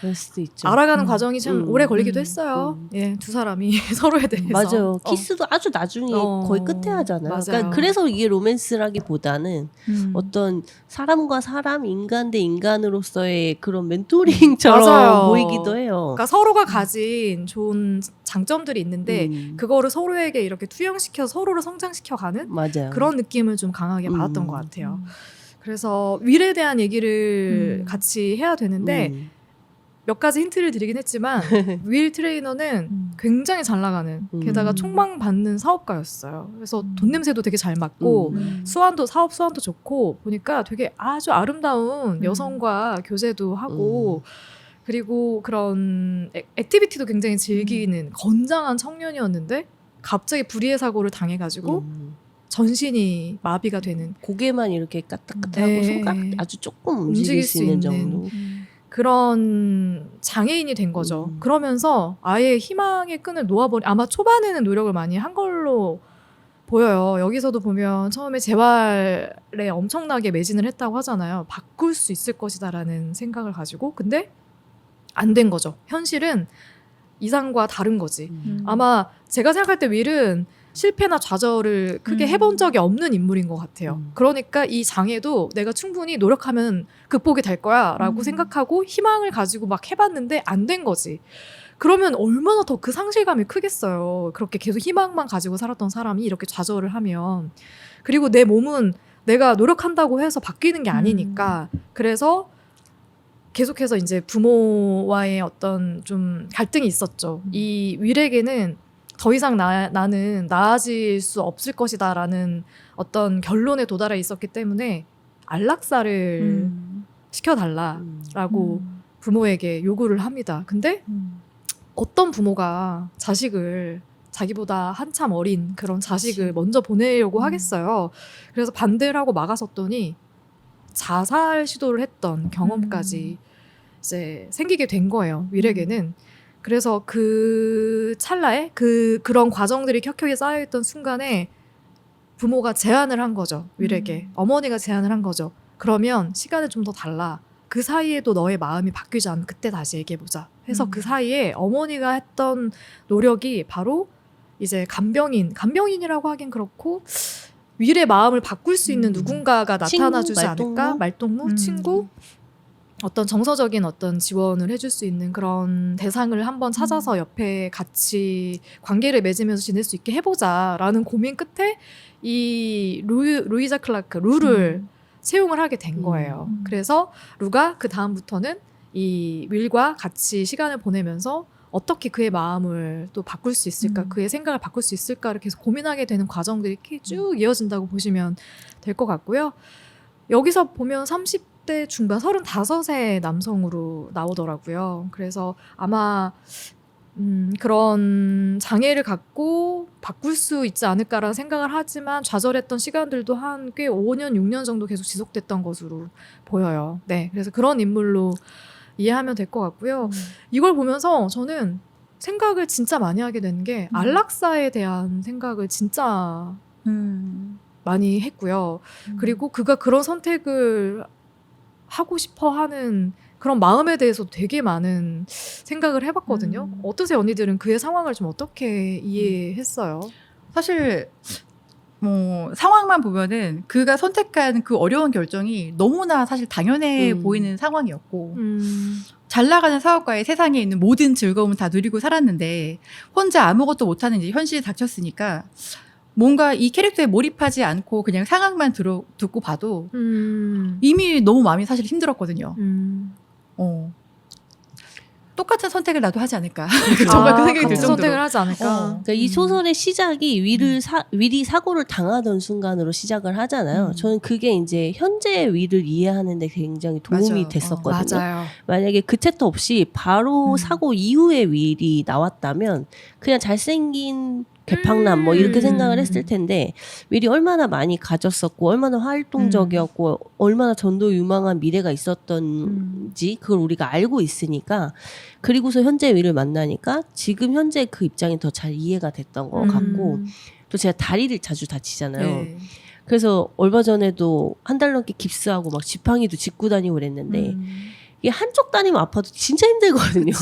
그럴 수도 있죠. 알아가는 과정이 참 오래 걸리기도 했어요. 예, 두 사람이 서로에 대해서. 맞아요. 키스도 아주 나중에 거의 끝에 하잖아요. 그러니까 그래서 이게 로맨스라기보다는 어떤 사람과 사람, 인간 대 인간으로서의 그런 멘토링처럼 맞아요. 보이기도 해요. 그러니까 서로가 가진 좋은 장점들이 있는데 그거를 서로에게 이렇게 투영시켜서 서로를 성장시켜가는 맞아요. 그런 느낌을 좀 강하게 받았던 것 같아요. 그래서 윌에 대한 얘기를 같이 해야 되는데 몇 가지 힌트를 드리긴 했지만 윌 트레이너는 굉장히 잘 나가는 게다가 촉망받는 사업가였어요. 그래서 돈 냄새도 되게 잘 맡고 사업 수완도 좋고 보니까 되게 아주 아름다운 여성과 교제도 하고 그리고 그런 액티비티도 굉장히 즐기는 건장한 청년이었는데 갑자기 불의의 사고를 당해가지고 전신이 마비가 되는 고개만 이렇게 까딱까딱하고 네. 손가락 아주 조금 움직일 수 있는 정도. 그런 장애인이 된 거죠. 그러면서 아예 희망의 끈을 놓아버린 아마 초반에는 노력을 많이 한 걸로 보여요. 여기서도 보면 처음에 재활에 엄청나게 매진을 했다고 하잖아요. 바꿀 수 있을 것이다라는 생각을 가지고 근데 안 된 거죠. 현실은 이상과 다른 거지. 아마 제가 생각할 때 윌은 실패나 좌절을 크게 해본 적이 없는 인물인 것 같아요. 그러니까 이 장애도 내가 충분히 노력하면 극복이 될 거야 라고 생각하고 희망을 가지고 막 해봤는데 안 된 거지. 그러면 얼마나 더 그 상실감이 크겠어요. 그렇게 계속 희망만 가지고 살았던 사람이 이렇게 좌절을 하면. 그리고 내 몸은 내가 노력한다고 해서 바뀌는 게 아니니까. 그래서 계속해서 이제 부모와의 어떤 좀 갈등이 있었죠. 이 윌에게는 더 이상 나는 나아질 수 없을 것이다라는 어떤 결론에 도달해 있었기 때문에 안락사를 시켜달라라고 부모에게 요구를 합니다. 근데 어떤 부모가 자식을 자기보다 한참 어린 그런 자식을 먼저 보내려고 하겠어요. 그래서 반대를 하고 막아섰더니 자살 시도를 했던 경험까지 이제 생기게 된 거예요. 윌에게는. 그래서 그 찰나에 그런 과정들이 켜켜이 쌓여있던 순간에 부모가 제안을 한 거죠. 윌에게. 어머니가 제안을 한 거죠. 그러면 시간을 좀 더 달라. 그 사이에도 너의 마음이 바뀌지 않으면 그때 다시 얘기해보자. 해서 그 사이에 어머니가 했던 노력이 바로 이제 간병인이라고 하긴 그렇고 윌의 마음을 바꿀 수 있는 누군가가 나타나주지 않을까? 말동무? 친구? 어떤 정서적인 어떤 지원을 해줄 수 있는 그런 대상을 한번 찾아서 옆에 같이 관계를 맺으면서 지낼 수 있게 해보자라는 고민 끝에 이 루이자 클라크, 루를 채용을 하게 된 거예요. 그래서 루가 그 다음부터는 이 윌과 같이 시간을 보내면서 어떻게 그의 마음을 또 바꿀 수 있을까, 그의 생각을 바꿀 수 있을까를 계속 고민하게 되는 과정들이 이렇게 쭉 이어진다고 보시면 될 것 같고요. 여기서 보면 30대 중반 35세 남성으로 나오더라고요. 그래서 아마 그런 장애를 갖고 바꿀 수 있지 않을까라는 생각을 하지만 좌절했던 시간들도 한 꽤 5년, 6년 정도 계속 지속됐던 것으로 보여요. 네, 그래서 그런 인물로 이해하면 될 것 같고요. 이걸 보면서 저는 생각을 진짜 많이 하게 되는 게 안락사에 대한 생각을 진짜 많이 했고요. 그리고 그가 그런 선택을 하고 싶어 하는 그런 마음에 대해서 되게 많은 생각을 해봤거든요. 어떠세요, 언니들은 그의 상황을 좀 어떻게 이해했어요? 사실 뭐 상황만 보면은 그가 선택한 그 어려운 결정이 너무나 사실 당연해 보이는 상황이었고 잘 나가는 사업가의 세상에 있는 모든 즐거움은 다 누리고 살았는데 혼자 아무것도 못하는 이제 현실이 닥쳤으니까 뭔가 이 캐릭터에 몰입하지 않고 그냥 상황만 듣고 봐도 이미 너무 마음이 사실 힘들었거든요. 똑같은 선택을 나도 하지 않을까. 정말 그 생각이 들 같은 정도로. 선택을 하지 않을까. 그러니까 이 소설의 시작이 윌이 사고를 당하던 순간으로 시작을 하잖아요. 저는 그게 이제 현재 윌을 이해하는데 굉장히 도움이 맞아. 됐었거든요. 맞아요. 만약에 그 챕터 없이 바로 사고 이후에 윌이 나왔다면 그냥 잘생긴 개팡남 뭐 이렇게 생각을 했을 텐데 윌이 얼마나 많이 가졌었고 얼마나 활동적이었고 얼마나 전도 유망한 미래가 있었던지 그걸 우리가 알고 있으니까 그리고서 현재 윌을 만나니까 지금 현재 그 입장이 더 잘 이해가 됐던 것 같고 또 제가 다리를 자주 다치잖아요. 네. 그래서 얼마 전에도 한 달 넘게 깁스하고 막 지팡이도 짚고 다니고 그랬는데 이게 한쪽 다니면 아파도 진짜 힘들거든요.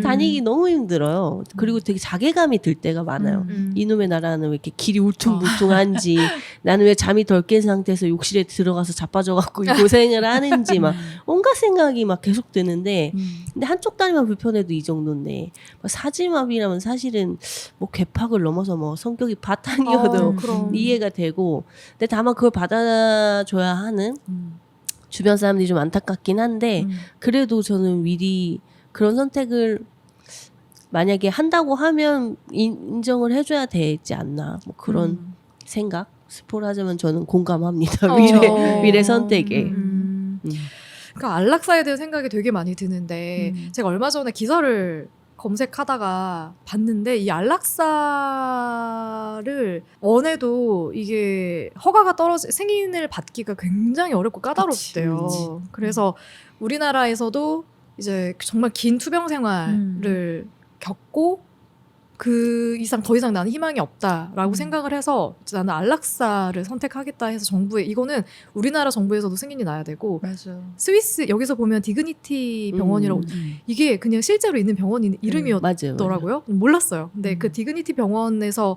다니기 너무 힘들어요. 그리고 되게 자괴감이 들 때가 많아요. 이놈의 나라는 왜 이렇게 길이 울퉁불퉁한지 나는 왜 잠이 덜 깬 상태에서 욕실에 들어가서 자빠져갖고 이 고생을 하는지 막 온갖 생각이 막 계속 드는데 근데 한쪽 다리만 불편해도 이 정도인데 사지마비라면 사실은 뭐 괴팍을 넘어서 뭐 성격이 바탕이어도 그럼. 이해가 되고 근데 다만 그걸 받아줘야 하는 주변 사람들이 좀 안타깝긴 한데 그래도 저는 윌이 그런 선택을 만약에 한다고 하면 인정을 해줘야 되지 않나 뭐 그런 생각 스포를 하자면 저는 공감합니다. 미래 선택에. 그러니까 안락사에 대한 생각이 되게 많이 드는데 제가 얼마 전에 기사를 검색하다가 봤는데 이 안락사를 원해도 이게 허가가 승인을 받기가 굉장히 어렵고 까다롭대요. 그래서 우리나라에서도 이제 정말 긴 투병 생활을 겪고 그 이상 더 이상 나는 희망이 없다라고 생각을 해서 나는 안락사를 선택하겠다 해서 정부에 이거는 우리나라 정부에서도 승인이 나야 되고 맞아. 스위스 여기서 보면 디그니티 병원이라고 이게 그냥 실제로 있는 병원 이름이었더라고요. 몰랐어요. 근데 그 디그니티 병원에서도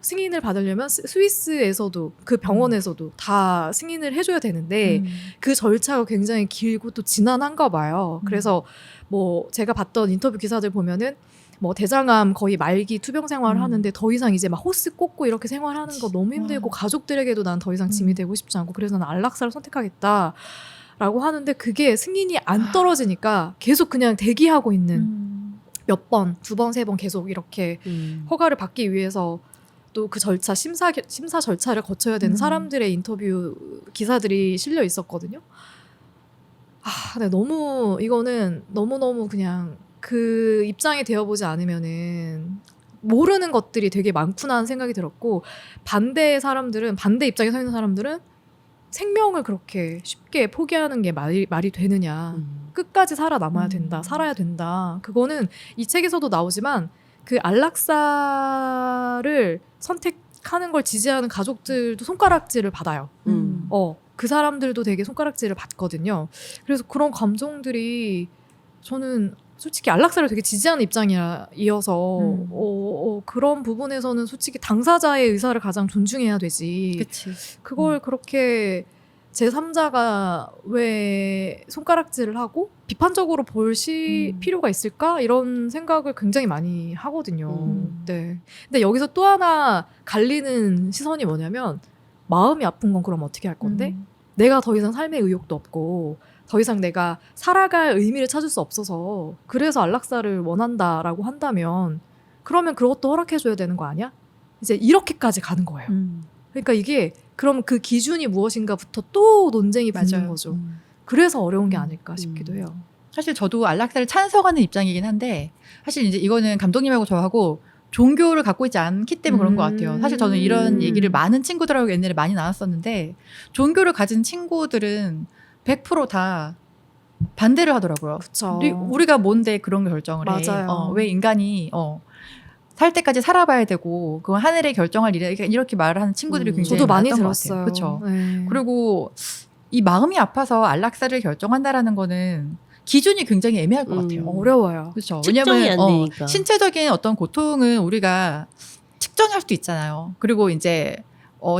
승인을 받으려면 스위스에서도 그 병원에서도 다 승인을 해줘야 되는데 그 절차가 굉장히 길고 또 지난한가 봐요. 그래서 뭐 제가 봤던 인터뷰 기사들 보면은 뭐 대장암 거의 말기 투병 생활을 하는데 더 이상 이제 막 호스 꽂고 이렇게 생활하는 거 너무 힘들고 가족들에게도 난 더 이상 짐이 되고 싶지 않고 그래서 난 안락사를 선택하겠다라고 하는데 그게 승인이 안 떨어지니까 계속 그냥 대기하고 있는 몇 번, 2번, 3번 계속 이렇게 허가를 받기 위해서 또 그 절차 심사 절차를 거쳐야 되는 사람들의 인터뷰 기사들이 실려 있었거든요. 근데 너무 이거는 너무너무 그냥 그 입장이 되어보지 않으면은 모르는 것들이 되게 많구나 하는 생각이 들었고 반대 입장에 서 있는 사람들은 생명을 그렇게 쉽게 포기하는 게 말이 되느냐. 끝까지 살아남아야 된다. 살아야 된다. 그거는 이 책에서도 나오지만 그 안락사를 선택하는 걸 지지하는 가족들도 손가락질을 받아요. 그 사람들도 되게 손가락질을 받거든요. 그래서 그런 감정들이 저는 솔직히 안락사를 되게 지지하는 입장이어서 그런 부분에서는 솔직히 당사자의 의사를 가장 존중해야 되지. 그치. 그걸 그렇게 제3자가 왜 손가락질을 하고 비판적으로 볼 필요가 있을까? 이런 생각을 굉장히 많이 하거든요. 네. 근데 여기서 또 하나 갈리는 시선이 뭐냐면 마음이 아픈 건 그럼 어떻게 할 건데? 내가 더 이상 삶의 의욕도 없고 더 이상 내가 살아갈 의미를 찾을 수 없어서 그래서 안락사를 원한다라고 한다면 그러면 그것도 허락해줘야 되는 거 아니야? 이제 이렇게까지 가는 거예요. 그러니까 이게 그럼 그 기준이 무엇인가부터 또 논쟁이 붙는 거죠. 그래서 어려운 게 아닐까 싶기도 해요. 사실 저도 안락사를 찬성하는 입장이긴 한데 사실 이제 이거는 감독님하고 저하고 종교를 갖고 있지 않기 때문에 그런 것 같아요. 사실 저는 이런 얘기를 많은 친구들하고 옛날에 많이 나눴었는데 종교를 가진 친구들은 100% 반대를 하더라고요. 그쵸. 우리가 뭔데 그런 결정을 맞아요. 해. 왜 인간이 살 때까지 살아봐야 되고 그건 하늘의 결정할 일이야. 이렇게 말을 하는 친구들이 굉장히 저도 많이 많았던 들었어요. 것 같아요. 그렇죠. 네. 그리고 이 마음이 아파서 안락사를 결정한다라는 거는 기준이 굉장히 애매할 것 같아요. 어려워요. 그렇죠. 측정이 왜냐하면 안 되니까. 신체적인 어떤 고통은 우리가 측정할 수도 있잖아요. 그리고 이제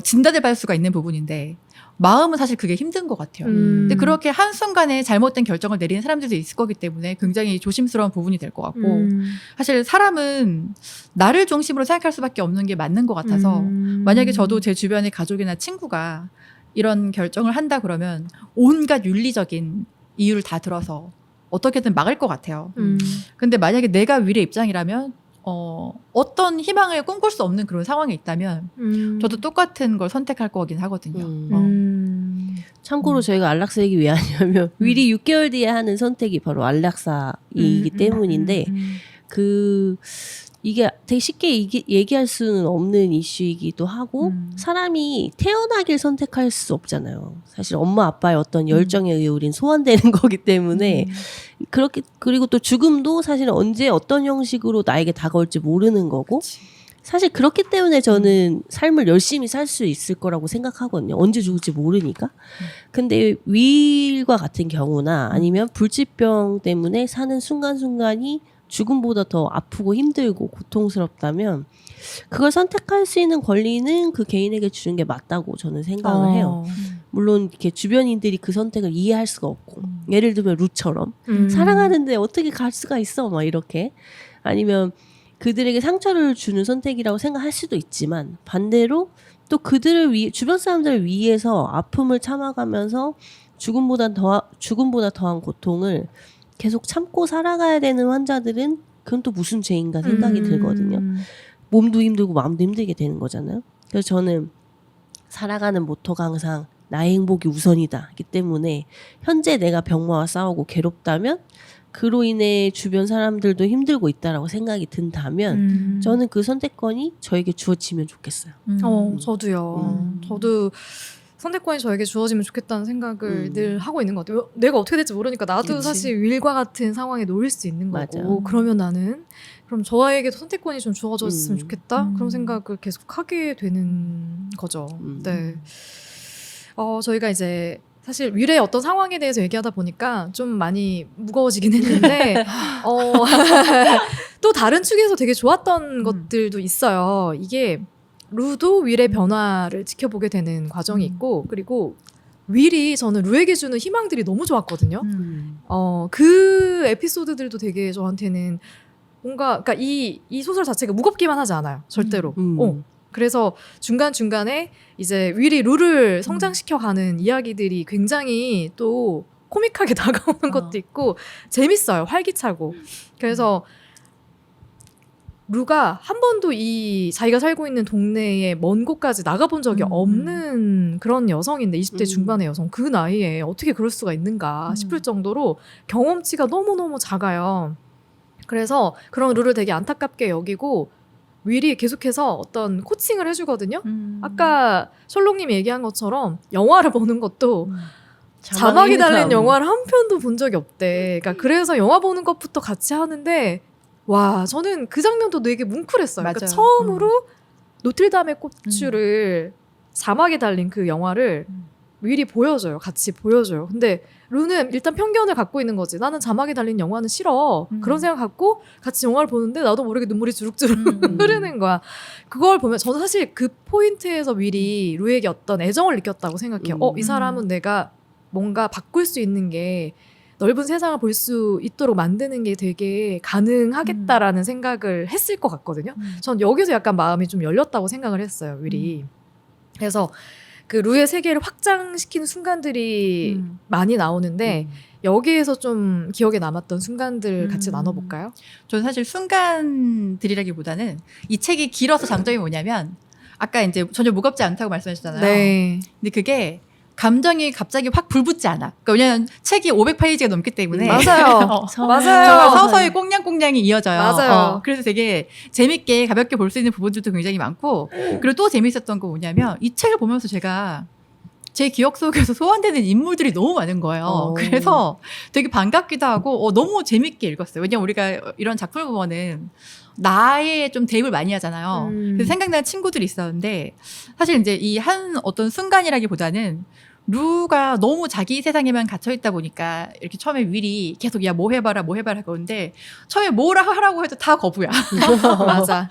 진단을 받을 수가 있는 부분인데 마음은 사실 그게 힘든 것 같아요. 근데 그렇게 한순간에 잘못된 결정을 내리는 사람들도 있을 거기 때문에 굉장히 조심스러운 부분이 될 것 같고 사실 사람은 나를 중심으로 생각할 수밖에 없는 게 맞는 것 같아서 만약에 저도 제 주변의 가족이나 친구가 이런 결정을 한다 그러면 온갖 윤리적인 이유를 다 들어서 어떻게든 막을 것 같아요. 근데 만약에 내가 위의 입장이라면 어떤 희망을 꿈꿀 수 없는 그런 상황에 있다면 저도 똑같은 걸 선택할 거긴 하거든요. 참고로 저희가 안락사 얘기 왜 하냐면 위리 6개월 뒤에 하는 선택이 바로 안락사이기 때문인데 이게 되게 쉽게 얘기할 수는 없는 이슈이기도 하고 사람이 태어나길 선택할 수 없잖아요. 사실 엄마 아빠의 어떤 열정에 의해 우린 소환되는 거기 때문에 그렇게 그리고 또 죽음도 사실 언제 어떤 형식으로 나에게 다가올지 모르는 거고 사실 그렇기 때문에 저는 삶을 열심히 살 수 있을 거라고 생각하거든요. 언제 죽을지 모르니까. 근데 위일과 같은 경우나 아니면 불치병 때문에 사는 순간순간이 죽음보다 더 아프고 힘들고 고통스럽다면 그걸 선택할 수 있는 권리는 그 개인에게 주는 게 맞다고 저는 생각을 해요. 물론 이렇게 주변인들이 그 선택을 이해할 수가 없고 예를 들면 루처럼 사랑하는데 어떻게 갈 수가 있어 막 이렇게 아니면 그들에게 상처를 주는 선택이라고 생각할 수도 있지만 반대로 또 그들을 위해 주변 사람들을 위해서 아픔을 참아가면서 죽음보다 더한 고통을 계속 참고 살아가야 되는 환자들은 그건 또 무슨 죄인가 생각이 들거든요. 몸도 힘들고 마음도 힘들게 되는 거잖아요. 그래서 저는 살아가는 모토가 항상 나의 행복이 우선이다. 기 때문에 현재 내가 병마와 싸우고 괴롭다면 그로 인해 주변 사람들도 힘들고 있다라고 생각이 든다면 저는 그 선택권이 저에게 주어지면 좋겠어요. 저도요. 음. 저도 선택권이 저에게 주어지면 좋겠다는 생각을 늘 하고 있는 것 같아요. 내가 어떻게 될지 모르니까 나도 그치. 사실 윌과 같은 상황에 놓일 수 있는 맞아. 거고 그럼 저에게도 선택권이 좀 주어졌으면 좋겠다 그런 생각을 계속 하게 되는 거죠. 네. 저희가 이제 사실 윌의 어떤 상황에 대해서 얘기하다 보니까 좀 많이 무거워지긴 했는데 또 다른 축에서 되게 좋았던 것들도 있어요. 이게 루도 윌의 변화를 지켜보게 되는 과정이 있고 그리고 윌이 저는 루에게 주는 희망들이 너무 좋았거든요. 그 에피소드들도 되게 저한테는 뭔가 그러니까 이 소설 자체가 무겁기만 하지 않아요. 절대로. 그래서 중간중간에 이제 윌이 루를 성장시켜가는 이야기들이 굉장히 또 코믹하게 다가오는 것도 있고 재밌어요. 활기차고. 그래서 루가 한 번도 이 자기가 살고 있는 동네의 먼 곳까지 나가본 적이 없는 그런 여성인데 20대 중반의 여성 그 나이에 어떻게 그럴 수가 있는가 싶을 정도로 경험치가 너무너무 작아요. 그래서 그런 루를 되게 안타깝게 여기고 윌이 계속해서 어떤 코칭을 해주거든요. 아까 셜록님이 얘기한 것처럼 영화를 보는 것도 자막이 달린 영화를 한 편도 본 적이 없대. 그러니까 그래서 영화 보는 것부터 같이 하는데 와 저는 그 장면도 되게 뭉클했어요. 그러니까 처음으로 노틀담의 꽃줄을 자막에 달린 그 영화를 윌이 보여줘요. 같이 보여줘요. 근데 루는 일단 편견을 갖고 있는 거지. 나는 자막에 달린 영화는 싫어. 그런 생각 갖고 같이 영화를 보는데 나도 모르게 눈물이 주룩주룩 흐르는 거야. 그걸 보면 저는 사실 그 포인트에서 윌이 루에게 어떤 애정을 느꼈다고 생각해요. 이 사람은 내가 뭔가 바꿀 수 있는 게 넓은 세상을 볼 수 있도록 만드는 게 되게 가능하겠다라는 생각을 했을 것 같거든요. 전 여기서 약간 마음이 좀 열렸다고 생각을 했어요. 윌이. 그래서 그 루의 세계를 확장시키는 순간들이 많이 나오는데 여기에서 좀 기억에 남았던 순간들 같이 나눠볼까요? 저는 사실 순간들이라기보다는 이 책이 길어서 장점이 뭐냐면 아까 이제 전혀 무겁지 않다고 말씀하셨잖아요. 네. 근데 그게 감정이 갑자기 확 불붙지 않아. 그러니까 왜냐면 책이 500페이지가 넘기 때문에 맞아요. 정말 서서히 꽁냥꽁냥이 이어져요. 맞아요. 그래서 되게 재밌게 가볍게 볼 수 있는 부분들도 굉장히 많고 그리고 또 재밌었던 거 뭐냐면 이 책을 보면서 제가 제 기억 속에서 소환되는 인물들이 너무 많은 거예요. 그래서 되게 반갑기도 하고 너무 재밌게 읽었어요. 왜냐면 우리가 이런 작품을 보면은 나에 좀 대입을 많이 하잖아요. 그래서 생각나는 친구들이 있었는데 사실 이제 이 한 어떤 순간이라기보다는 루가 너무 자기 세상에만 갇혀 있다 보니까 이렇게 처음에 윌이 계속 야 뭐 해봐라 뭐 해봐라 그러는데 처음에 뭐라 하라고 해도 다 거부야. 맞아.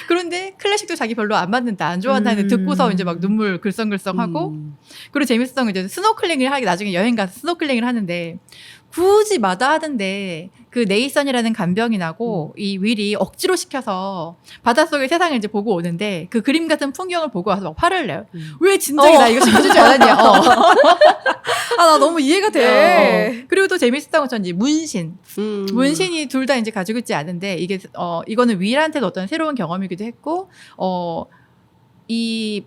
그런데 클래식도 자기 별로 안 맞는다 안 좋아한다는데 듣고서 이제 막 눈물 글썽글썽하고 그리고 재밌었던 건 이제 스노클링을 하기 나중에 여행 가서 스노클링을 하는데 굳이 마다하던데 그 네이선이라는 간병이 나고 이 윌이 억지로 시켜서 바닷속의 세상을 이제 보고 오는데 그 그림 같은 풍경을 보고 와서 막 화를 내요. 왜 진작에 나 이거 시켜주지 않았냐. 나 너무 이해가 돼. 그리고 또 재밌었던 건 전 이제 문신. 문신이 둘 다 이제 가지고 있지 않은데 이게 이거는 윌한테도 어떤 새로운 경험이기도 했고 이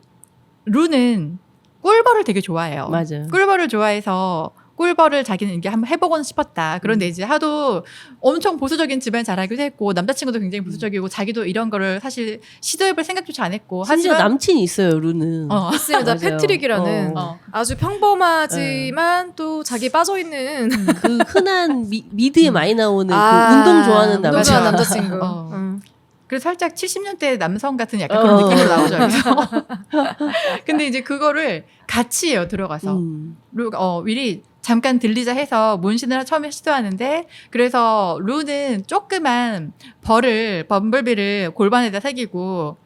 루는 꿀벌을 되게 좋아해요. 맞아요. 꿀벌을 좋아해서 꿀벌을 자기는 이게 한번 해보고는 싶었다. 그런데 이제 하도 엄청 보수적인 집안에 자라기도 했고 남자친구도 굉장히 보수적이고 자기도 이런 거를 사실 시도해볼 생각조차 안 했고 심지어 남친이 있어요. 루는. 있습니다. 맞아요. 패트릭이라는 아주 평범하지만 또 자기 빠져있는 그 흔한 미드에 많이 나오는 그 아, 운동 좋아하는 남자. 운동 좋아하는 남자친구. 그래서 살짝 70년대 남성 같은 약간 그런 느낌으로 나오죠. 여기서. 근데 이제 그거를 같이 해요. 들어가서. 윌이 잠깐 들리자 해서 문신을 처음에 시도하는데 그래서 루는 조그만 범블비를 골반에다 새기고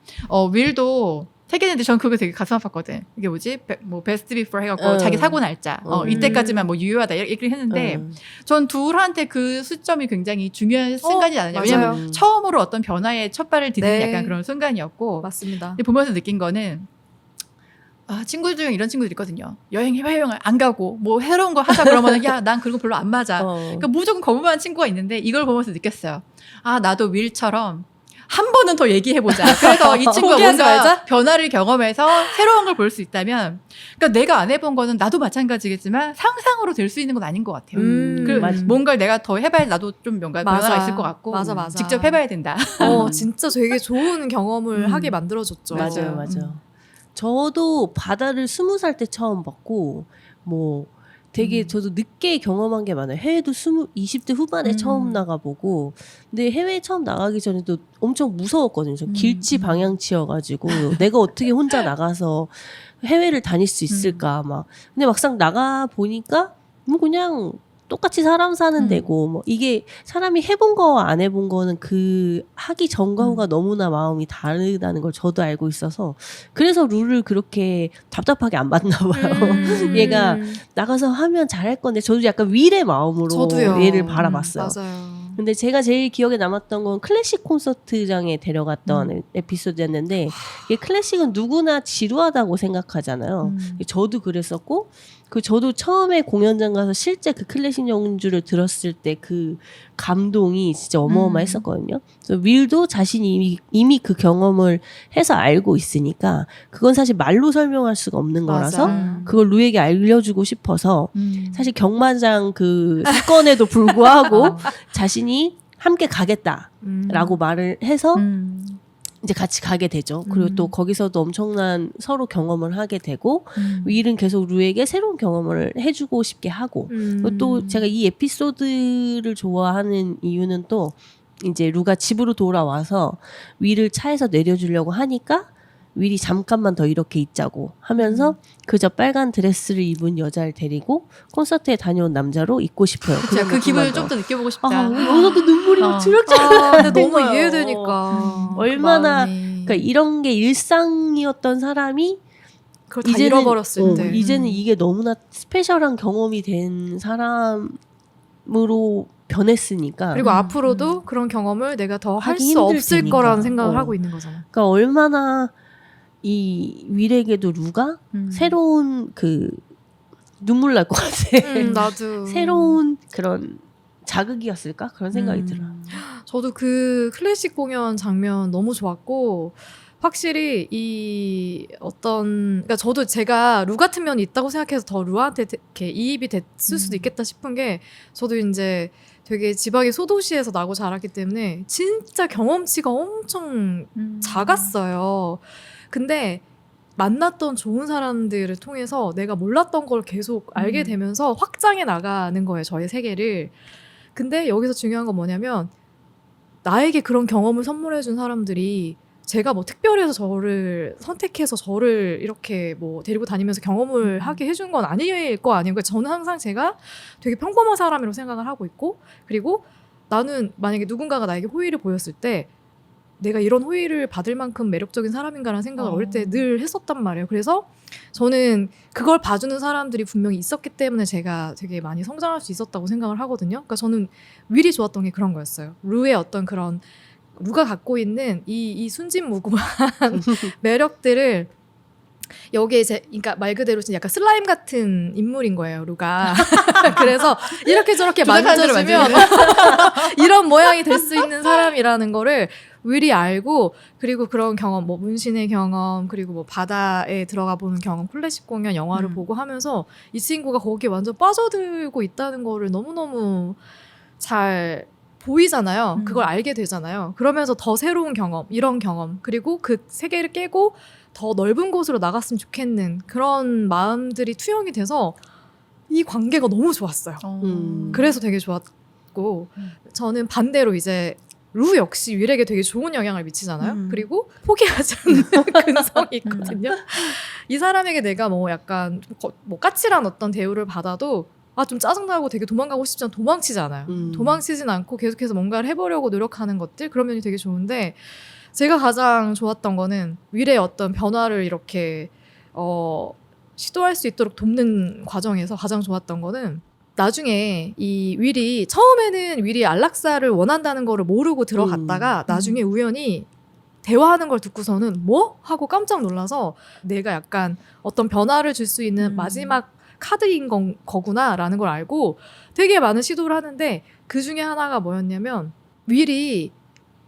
윌도 새기는데 전 그거 되게 가슴 아팠거든. 이게 뭐지? 베스트 비포 해갖고 자기 사고 날짜 이때까지만 뭐 유효하다 이렇게 했는데 전 둘한테 그 시점이 굉장히 중요한 순간이 아니냐. 왜냐면 처음으로 어떤 변화의 첫 발을 디디는 네. 약간 그런 순간이었고 맞습니다. 근데 보면서 느낀 거는 친구 중에 이런 친구들 있거든요. 해외여행을 안 가고 뭐 새로운 거 하자 그러면 야, 난 그런 거 별로 안 맞아. 그러니까 무조건 거부만 친구가 있는데 이걸 보면서 느꼈어요. 나도 윌처럼 한 번은 더 얘기해보자. 그래서 이 친구가 포기하지 뭔가 말자? 변화를 경험해서 새로운 걸 볼 수 있다면, 그러니까 내가 안 해본 거는 나도 마찬가지겠지만 상상으로 될 수 있는 건 아닌 것 같아요. 맞아. 뭔가를 내가 더 해봐야 나도 좀 뭔가 맞아. 변화가 있을 것 같고 맞아. 직접 해봐야 된다. 진짜 되게 좋은 경험을 하게 만들어줬죠. 맞아요. 저도 바다를 20살 때 처음 봤고, 뭐 되게 저도 늦게 경험한 게 많아요. 해외도 20대 후반에 처음 나가보고, 근데 해외 처음 나가기 전에도 엄청 무서웠거든요. 저 길치 방향치여가지고 내가 어떻게 혼자 나가서 해외를 다닐 수 있을까 막. 근데 막상 나가 보니까 뭐 그냥 똑같이 사람 사는 데고, 뭐 이게 사람이 해본 거와 안 해본 거는 그 하기 전과 후가 너무나 마음이 다르다는 걸 저도 알고 있어서, 그래서 룰을 그렇게 답답하게 안 봤나 봐요. 얘가 나가서 하면 잘할 건데, 저도 약간 윌의 마음으로 저도요. 얘를 바라봤어요. 맞아요. 근데 제가 제일 기억에 남았던 건 클래식 콘서트장에 데려갔던 에피소드였는데, 이게 클래식은 누구나 지루하다고 생각하잖아요. 저도 그랬었고, 저도 처음에 공연장 가서 실제 그 클래식 연주를 들었을 때 그 감동이 진짜 어마어마했었거든요. 그래서 윌도 자신이 이미 그 경험을 해서 알고 있으니까 그건 사실 말로 설명할 수가 없는 거라서 그걸 루에게 알려주고 싶어서 사실 경마장 그 사건에도 불구하고 자신이 함께 가겠다라고 말을 해서 이제 같이 가게 되죠. 그리고 또 거기서도 엄청난 서로 경험을 하게 되고, 윌은 계속 루에게 새로운 경험을 해주고 싶게 하고, 그리고 또 제가 이 에피소드를 좋아하는 이유는 또 이제 루가 집으로 돌아와서 윌을 차에서 내려주려고 하니까 윌이 잠깐만 더 이렇게 있자고 하면서 그저 빨간 드레스를 입은 여자를 데리고 콘서트에 다녀온 남자로 있고 싶어요. 제가 그 기분을 좀 더 느껴보고 싶다. 여기서도 눈물이 막 주렁주렁. 근데 너무 이해되니까. 얼마나 그 마음이. 그러니까 이런 게 일상이었던 사람이 그걸 다 잃어버렸을 때. 이제는 이게 너무나 스페셜한 경험이 된 사람으로 변했으니까. 그리고 앞으로도 그런 경험을 내가 더 할 하기 수 힘들 없을 테니까. 거라는 생각을 하고 있는 거잖아. 그러니까 얼마나 이 윌에게도 루가 새로운 그 눈물 날 것 같아. 나도. 새로운 그런 자극이었을까? 그런 생각이 들어요. 저도 그 클래식 공연 장면 너무 좋았고, 확실히 이 그러니까 저도 제가 루 같은 면이 있다고 생각해서 더 루한테 이렇게 이입이 됐을 수도 있겠다 싶은 게, 저도 이제 되게 지방의 소도시에서 나고 자랐기 때문에 진짜 경험치가 엄청 작았어요. 근데 만났던 좋은 사람들을 통해서 내가 몰랐던 걸 계속 알게 되면서 확장해 나가는 거예요, 저의 세계를. 근데 여기서 중요한 건 뭐냐면, 나에게 그런 경험을 선물해 준 사람들이 제가 뭐 특별해서 저를 선택해서 저를 이렇게 뭐 데리고 다니면서 경험을 하게 해준 건 아닐 거 아니에요. 그러니까 저는 항상 제가 되게 평범한 사람이라고 생각을 하고 있고, 그리고 나는 만약에 누군가가 나에게 호의를 보였을 때 내가 이런 호의를 받을 만큼 매력적인 사람인가라는 생각을 어릴 때 늘 했었단 말이에요. 그래서 저는 그걸 봐주는 사람들이 분명히 있었기 때문에 제가 되게 많이 성장할 수 있었다고 생각을 하거든요. 그러니까 저는 윌이 좋았던 게 그런 거였어요. 루의 어떤 그런 루가 갖고 있는 이 순진무구한 매력들을 여기에 그러니까 말 그대로 약간 슬라임 같은 인물인 거예요, 루가. 그래서 이렇게 저렇게 만져주면 이런 모양이 될 수 있는 사람이라는 거를 윌이 알고, 그리고 그런 경험, 뭐 문신의 경험, 그리고 뭐 바다에 들어가 보는 경험, 클래식 공연, 영화를 보고 하면서 이 친구가 거기에 완전 빠져들고 있다는 거를 너무너무 잘 보이잖아요. 그걸 알게 되잖아요. 그러면서 더 새로운 경험, 이런 경험, 그리고 그 세계를 깨고 더 넓은 곳으로 나갔으면 좋겠는 그런 마음들이 투영이 돼서 이 관계가 너무 좋았어요. 그래서 되게 좋았고, 저는 반대로 이제 루 역시 윌에게 되게 좋은 영향을 미치잖아요. 그리고 포기하지 않는 근성이 있거든요. 이 사람에게 내가 뭐 약간 뭐 까칠한 어떤 대우를 받아도 좀 짜증나고 되게 도망가고 싶지만 도망치지 않아요. 도망치진 않고 계속해서 뭔가를 해보려고 노력하는 것들, 그런 면이 되게 좋은데, 제가 가장 좋았던 거는 윌의 어떤 변화를 이렇게 시도할 수 있도록 돕는 과정에서 가장 좋았던 거는, 나중에 이 처음에는 윌이 안락사를 원한다는 거를 모르고 들어갔다가 나중에 우연히 대화하는 걸 듣고서는 뭐? 하고 깜짝 놀라서 내가 약간 어떤 변화를 줄 수 있는 마지막 카드인 거구나라는 걸 알고 되게 많은 시도를 하는데 그 중에 하나가 뭐였냐면 윌이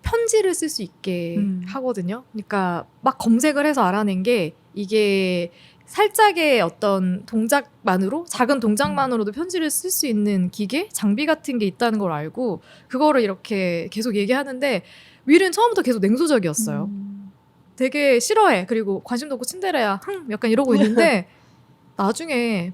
편지를 쓸 수 있게 하거든요. 그러니까 막 검색을 해서 알아낸 게 이게 살짝의 어떤 동작만으로 작은 동작만으로도 편지를 쓸 수 있는 기계, 장비 같은 게 있다는 걸 알고 그거를 이렇게 계속 얘기하는데 윌은 처음부터 계속 냉소적이었어요. 되게 싫어해. 그리고 관심도 없고 친데레야. 약간 이러고 있는데 나중에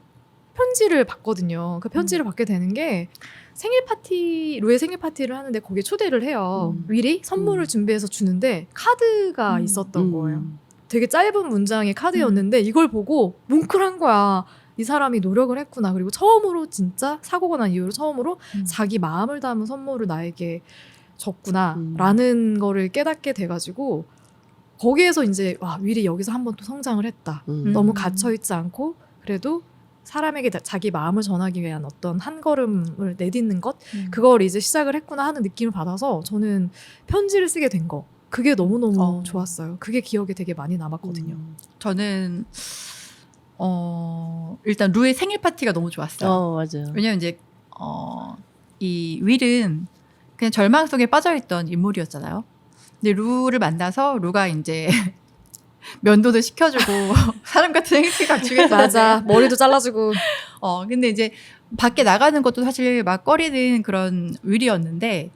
편지를 받거든요. 그 편지를 받게 되는 게 생일 파티, 루의 생일 파티를 하는데 거기에 초대를 해요. 윌이 선물을 준비해서 주는데 카드가 있었던 거예요. 되게 짧은 문장의 카드였는데 이걸 보고 뭉클한 거야. 이 사람이 노력을 했구나. 그리고 처음으로 진짜 사고가 난 이후로 처음으로 자기 마음을 담은 선물을 나에게 줬구나 라는 거를 깨닫게 돼가지고 거기에서 이제 와 윌이 여기서 한번 또 성장을 했다. 너무 갇혀있지 않고 그래도 사람에게 자기 마음을 전하기 위한 어떤 한 걸음을 내딛는 것 그걸 이제 시작을 했구나 하는 느낌을 받아서 저는 편지를 쓰게 된 거 그게 너무너무 좋았어요. 그게 기억에 되게 많이 남았거든요. 저는 일단 루의 생일 파티가 너무 좋았어요. 맞아요. 왜냐면 이제 이 윌은 그냥 절망 속에 빠져있던 인물이었잖아요. 근데 루를 만나서 루가 이제 면도도 시켜주고 사람 같은 행태 갖추겠어. 맞아. 머리도 잘라주고. 근데 이제 밖에 나가는 것도 사실 막 꺼리는 그런 윌이었는데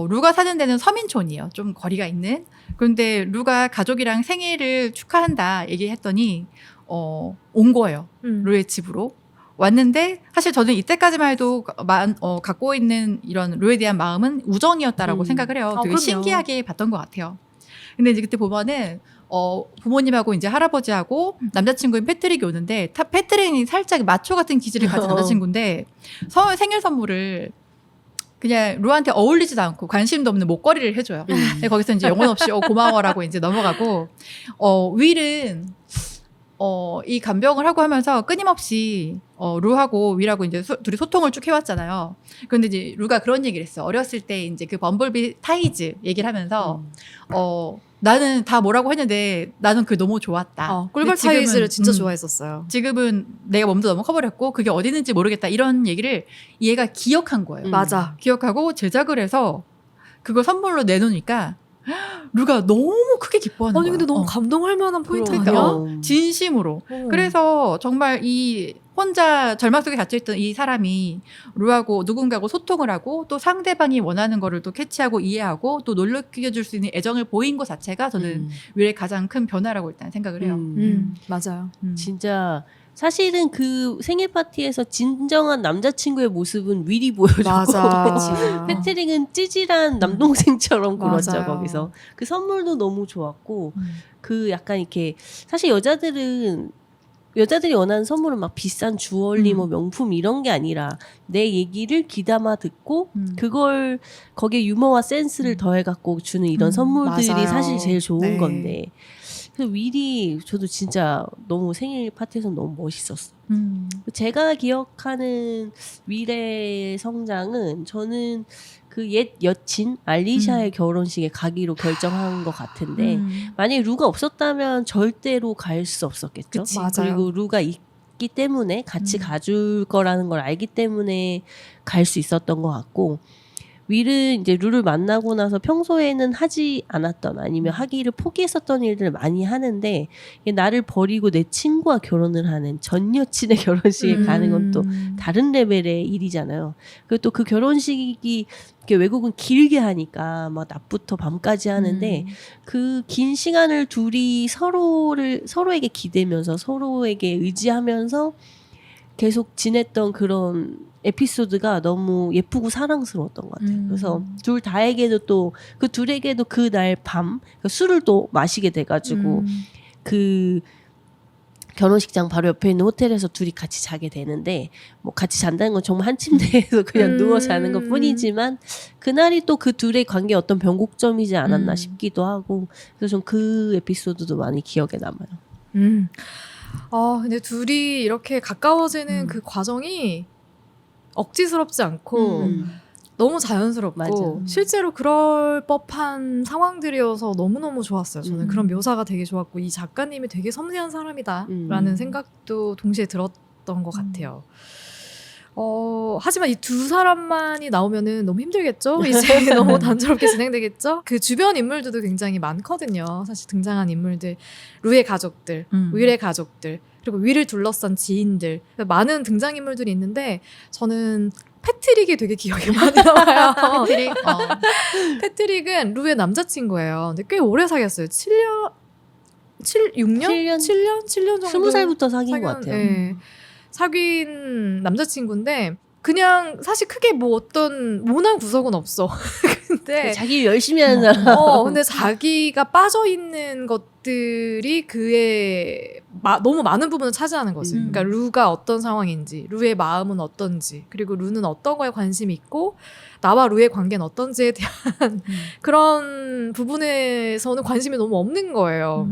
루가 사는 데는 서민촌이에요. 좀 거리가 있는. 그런데 루가 가족이랑 생일을 축하한다 얘기했더니 온 거예요. 루의 집으로. 왔는데 사실 저는 이때까지만 해도 갖고 있는 이런 루에 대한 마음은 우정이었다라고 생각을 해요. 되게 그럼요. 신기하게 봤던 것 같아요. 근데 이제 그때 보면은 부모님하고 이제 할아버지하고 남자친구인 패트릭이 오는데 패트릭이 살짝 마초 같은 기질을 가진 남자친구인데 생일 선물을 그냥 루한테 어울리지도 않고 관심도 없는 목걸이를 해줘요. 근데 거기서 이제 영혼 없이 고마워라고 이제 넘어가고 윌은 이 간병을 하고 하면서 끊임없이 루하고 윌하고 이제 둘이 소통을 쭉 해왔잖아요. 그런데 이제 루가 그런 얘기를 했어. 어렸을 때 이제 그 범블비 타이즈 얘기를 하면서 나는 다 뭐라고 했는데 나는 그게 너무 좋았다. 꿀벌 근데 타이즈를 지금은, 진짜 좋아했었어요. 지금은 내가 몸도 너무 커버렸고 그게 어디 있는지 모르겠다. 이런 얘기를 얘가 기억한 거예요. 맞아. 기억하고 제작을 해서 그걸 선물로 내놓으니까 루가 너무 크게 기뻐하는 아니 거야. 근데 너무 감동할 만한 포인트 그러니까, 아니야? 진심으로. 그래서 정말 이 혼자 절망 속에 갇혀있던 이 사람이 루하고 누군가하고 소통을 하고 또 상대방이 원하는 거를 또 캐치하고 이해하고 또 놀래켜줄 수 있는 애정을 보인 것 자체가 저는 윌의 가장 큰 변화라고 일단 생각을 해요. 맞아요. 진짜 사실은 그 생일 파티에서 진정한 남자친구의 모습은 윌이 보여주고 맞아. 패트릭은 찌질한 남동생처럼 굴었죠. 맞아요. 거기서 그 선물도 너무 좋았고 그 약간 이렇게 사실 여자들이 원하는 선물은 막 비싼 주얼리 뭐 명품 이런 게 아니라 내 얘기를 귀담아 듣고 그걸 거기에 유머와 센스를 더해갖고 주는 이런 선물들이 맞아요. 사실 제일 좋은 네. 건데 그래서 윌이 저도 진짜 너무 생일 파티에서 너무 멋있었어. 제가 기억하는 윌의 성장은 저는 그 옛 여친 알리샤의 결혼식에 가기로 결정한 것 같은데 만약에 루가 없었다면 절대로 갈 수 없었겠죠. 그치, 맞아요. 그리고 루가 있기 때문에 같이 가줄 거라는 걸 알기 때문에 갈 수 있었던 것 같고 윌은 이제 루를 만나고 나서 평소에는 하지 않았던 아니면 하기를 포기했었던 일들을 많이 하는데 나를 버리고 내 친구와 결혼을 하는 전 여친의 결혼식에 가는 건 또 다른 레벨의 일이잖아요. 그리고 또 그 결혼식이 외국은 길게 하니까 막 낮부터 밤까지 하는데 그 긴 시간을 둘이 서로에게 기대면서 서로에게 의지하면서 계속 지냈던 그런 에피소드가 너무 예쁘고 사랑스러웠던 것 같아요. 그래서 둘 다에게도 또 그 둘에게도 그날 밤 술을 또 마시게 돼가지고 그 결혼식장 바로 옆에 있는 호텔에서 둘이 같이 자게 되는데 뭐 같이 잔다는 건 정말 한 침대에서 그냥 누워 자는 것 뿐이지만 그날이 또 그 둘의 관계 어떤 변곡점이지 않았나 싶기도 하고 그래서 좀 그 에피소드도 많이 기억에 남아요. 근데 둘이 이렇게 가까워지는 그 과정이 억지스럽지 않고 너무 자연스럽고 맞아. 실제로 그럴 법한 상황들이어서 너무너무 좋았어요. 저는 그런 묘사가 되게 좋았고 이 작가님이 되게 섬세한 사람이다라는 생각도 동시에 들었던 것 같아요. 하지만 이 두 사람만이 나오면은 너무 힘들겠죠? 이제 너무 단조롭게 진행되겠죠? 그 주변 인물들도 굉장히 많거든요. 사실 등장한 인물들, 루의 가족들, 윌의 가족들, 그리고 윌을 둘러싼 지인들, 많은 등장인물들이 있는데 저는 패트릭이 되게 기억에 많이 남아요. 패트릭. 패트릭은 루의 남자친구예요. 근데 꽤 오래 사귀었어요. 6년? 7년 정도? 20살부터 사귄 것 같아요. 네. 사귄 남자친구인데 그냥 사실 크게 뭐 어떤 모난 구석은 없어. 근데 자기 열심히 하는 사람. 근데 자기가 빠져 있는 것들이 그의 너무 많은 부분을 차지하는 거지. 그러니까 루가 어떤 상황인지, 루의 마음은 어떤지, 그리고 루는 어떤 거에 관심이 있고 나와 루의 관계는 어떤지에 대한 그런 부분에서는 관심이 너무 없는 거예요.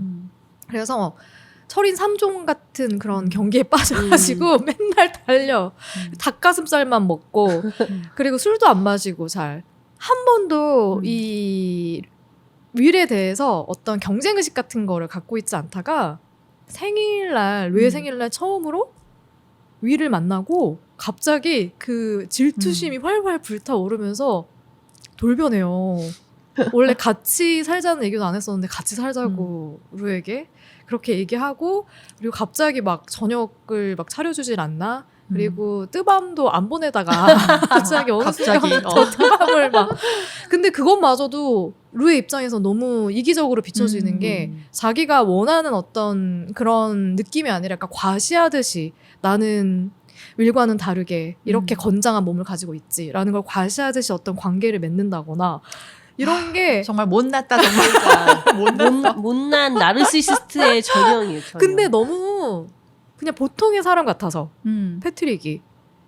그래서 철인 3종 같은 그런 경기에 빠져가지고 맨날 달려. 닭가슴살만 먹고 그리고 술도 안 마시고 잘. 한 번도 이 윌에 대해서 어떤 경쟁의식 같은 거를 갖고 있지 않다가 생일날 루의 생일날 처음으로 윌을 만나고 갑자기 그 질투심이 활활 불타오르면서 돌변해요. 원래 같이 살자는 얘기도 안 했었는데 같이 살자고 루에게 그렇게 얘기하고 그리고 갑자기 막 저녁을 막 차려주질 않나 그리고 뜨밤도 안 보내다가 갑자기 어느 순간부터 뜨밤을 막 근데 그것마저도 루의 입장에서 너무 이기적으로 비춰지는 게 자기가 원하는 어떤 그런 느낌이 아니라 약간 과시하듯이 나는 윌과는 다르게 이렇게 건장한 몸을 가지고 있지라는 걸 과시하듯이 어떤 관계를 맺는다거나 이런 게 정말 못났다 정말. 못난 나르시시스트의 전형이에요. 전형. 근데 너무 그냥 보통의 사람 같아서 패트릭이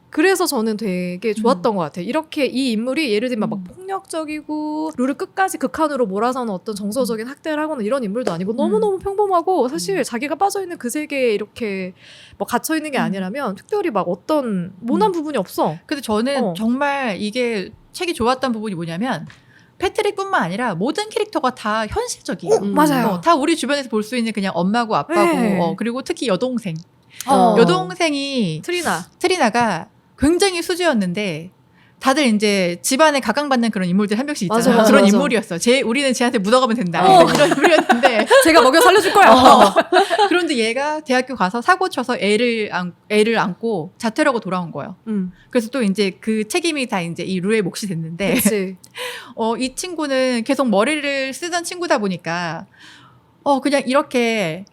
그래서 저는 되게 좋았던 것 같아요. 이렇게 이 인물이 예를 들면 막 폭력적이고 룰을 끝까지 극한으로 몰아서는 어떤 정서적인 학대를 하거나 이런 인물도 아니고 너무너무 평범하고 사실 자기가 빠져있는 그 세계에 이렇게 뭐 갇혀있는 게 아니라면 특별히 막 어떤 모난 부분이 없어. 근데 저는 정말 이게 책이 좋았던 부분이 뭐냐면 패트릭뿐만 아니라 모든 캐릭터가 다 현실적이에요. 맞아요. 다 우리 주변에서 볼 수 있는 그냥 엄마고 아빠고 네. 그리고 특히 여동생. 어. 여동생이 트리나가 굉장히 수지였는데 다들 이제 집안에 각광받는 그런 인물들 한 명씩 있잖아요. 맞아, 그런 맞아. 인물이었어. 우리는 쟤한테 묻어가면 된다. 이런 인물이었는데 제가 먹여 살려줄 거야. 그런데 얘가 대학교 가서 사고 쳐서 애를 안고 자퇴하고 돌아온 거예요. 그래서 또 이제 그 책임이 다 이제 이 루의 몫이 됐는데 그치. 이 친구는 계속 머리를 쓰던 친구다 보니까 그냥 이렇게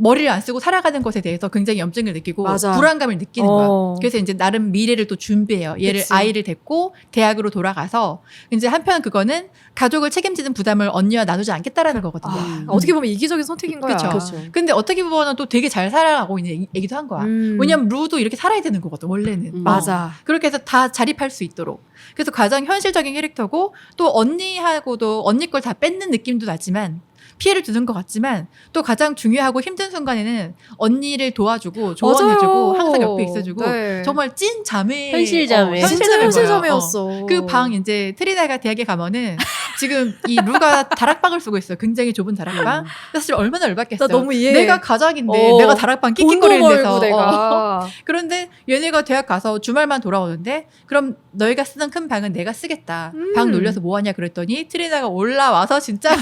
머리를 안 쓰고 살아가는 것에 대해서 굉장히 염증을 느끼고 맞아. 불안감을 느끼는 거야. 그래서 이제 나름 미래를 또 준비해요. 얘를 그치. 아이를 데리고 대학으로 돌아가서 이제 한편 그거는 가족을 책임지는 부담을 언니와 나누지 않겠다라는 거거든요. 어떻게 보면 이기적인 선택인 거야. 그쵸. 그렇죠. 근데 어떻게 보면 또 되게 잘 살아가고 있는 애기도 한 거야. 왜냐면 루도 이렇게 살아야 되는 거거든 원래는. 맞아. 그렇게 해서 다 자립할 수 있도록. 그래서 가장 현실적인 캐릭터고 또 언니하고도 언니 걸 다 뺏는 느낌도 나지만 피해를 주는 것 같지만 또 가장 중요하고 힘든 순간에는 언니를 도와주고 조언해주고 맞아요. 항상 옆에 있어주고 네. 정말 찐 자매. 현실 자매. 진짜 현실 자매였어. 그 방 이제 트리나가 대학에 가면은 지금 이 루가 다락방을 쓰고 있어요. 굉장히 좁은 다락방. 사실 얼마나 열받겠어요. 나 너무 이해해. 내가 가장인데 내가 다락방 끽끽거리는 데서. 내가. 그런데 얘네가 대학 가서 주말만 돌아오는데 그럼 너희가 쓰던 큰 방은 내가 쓰겠다. 방 놀려서 뭐하냐 그랬더니 트리나가 올라와서 진짜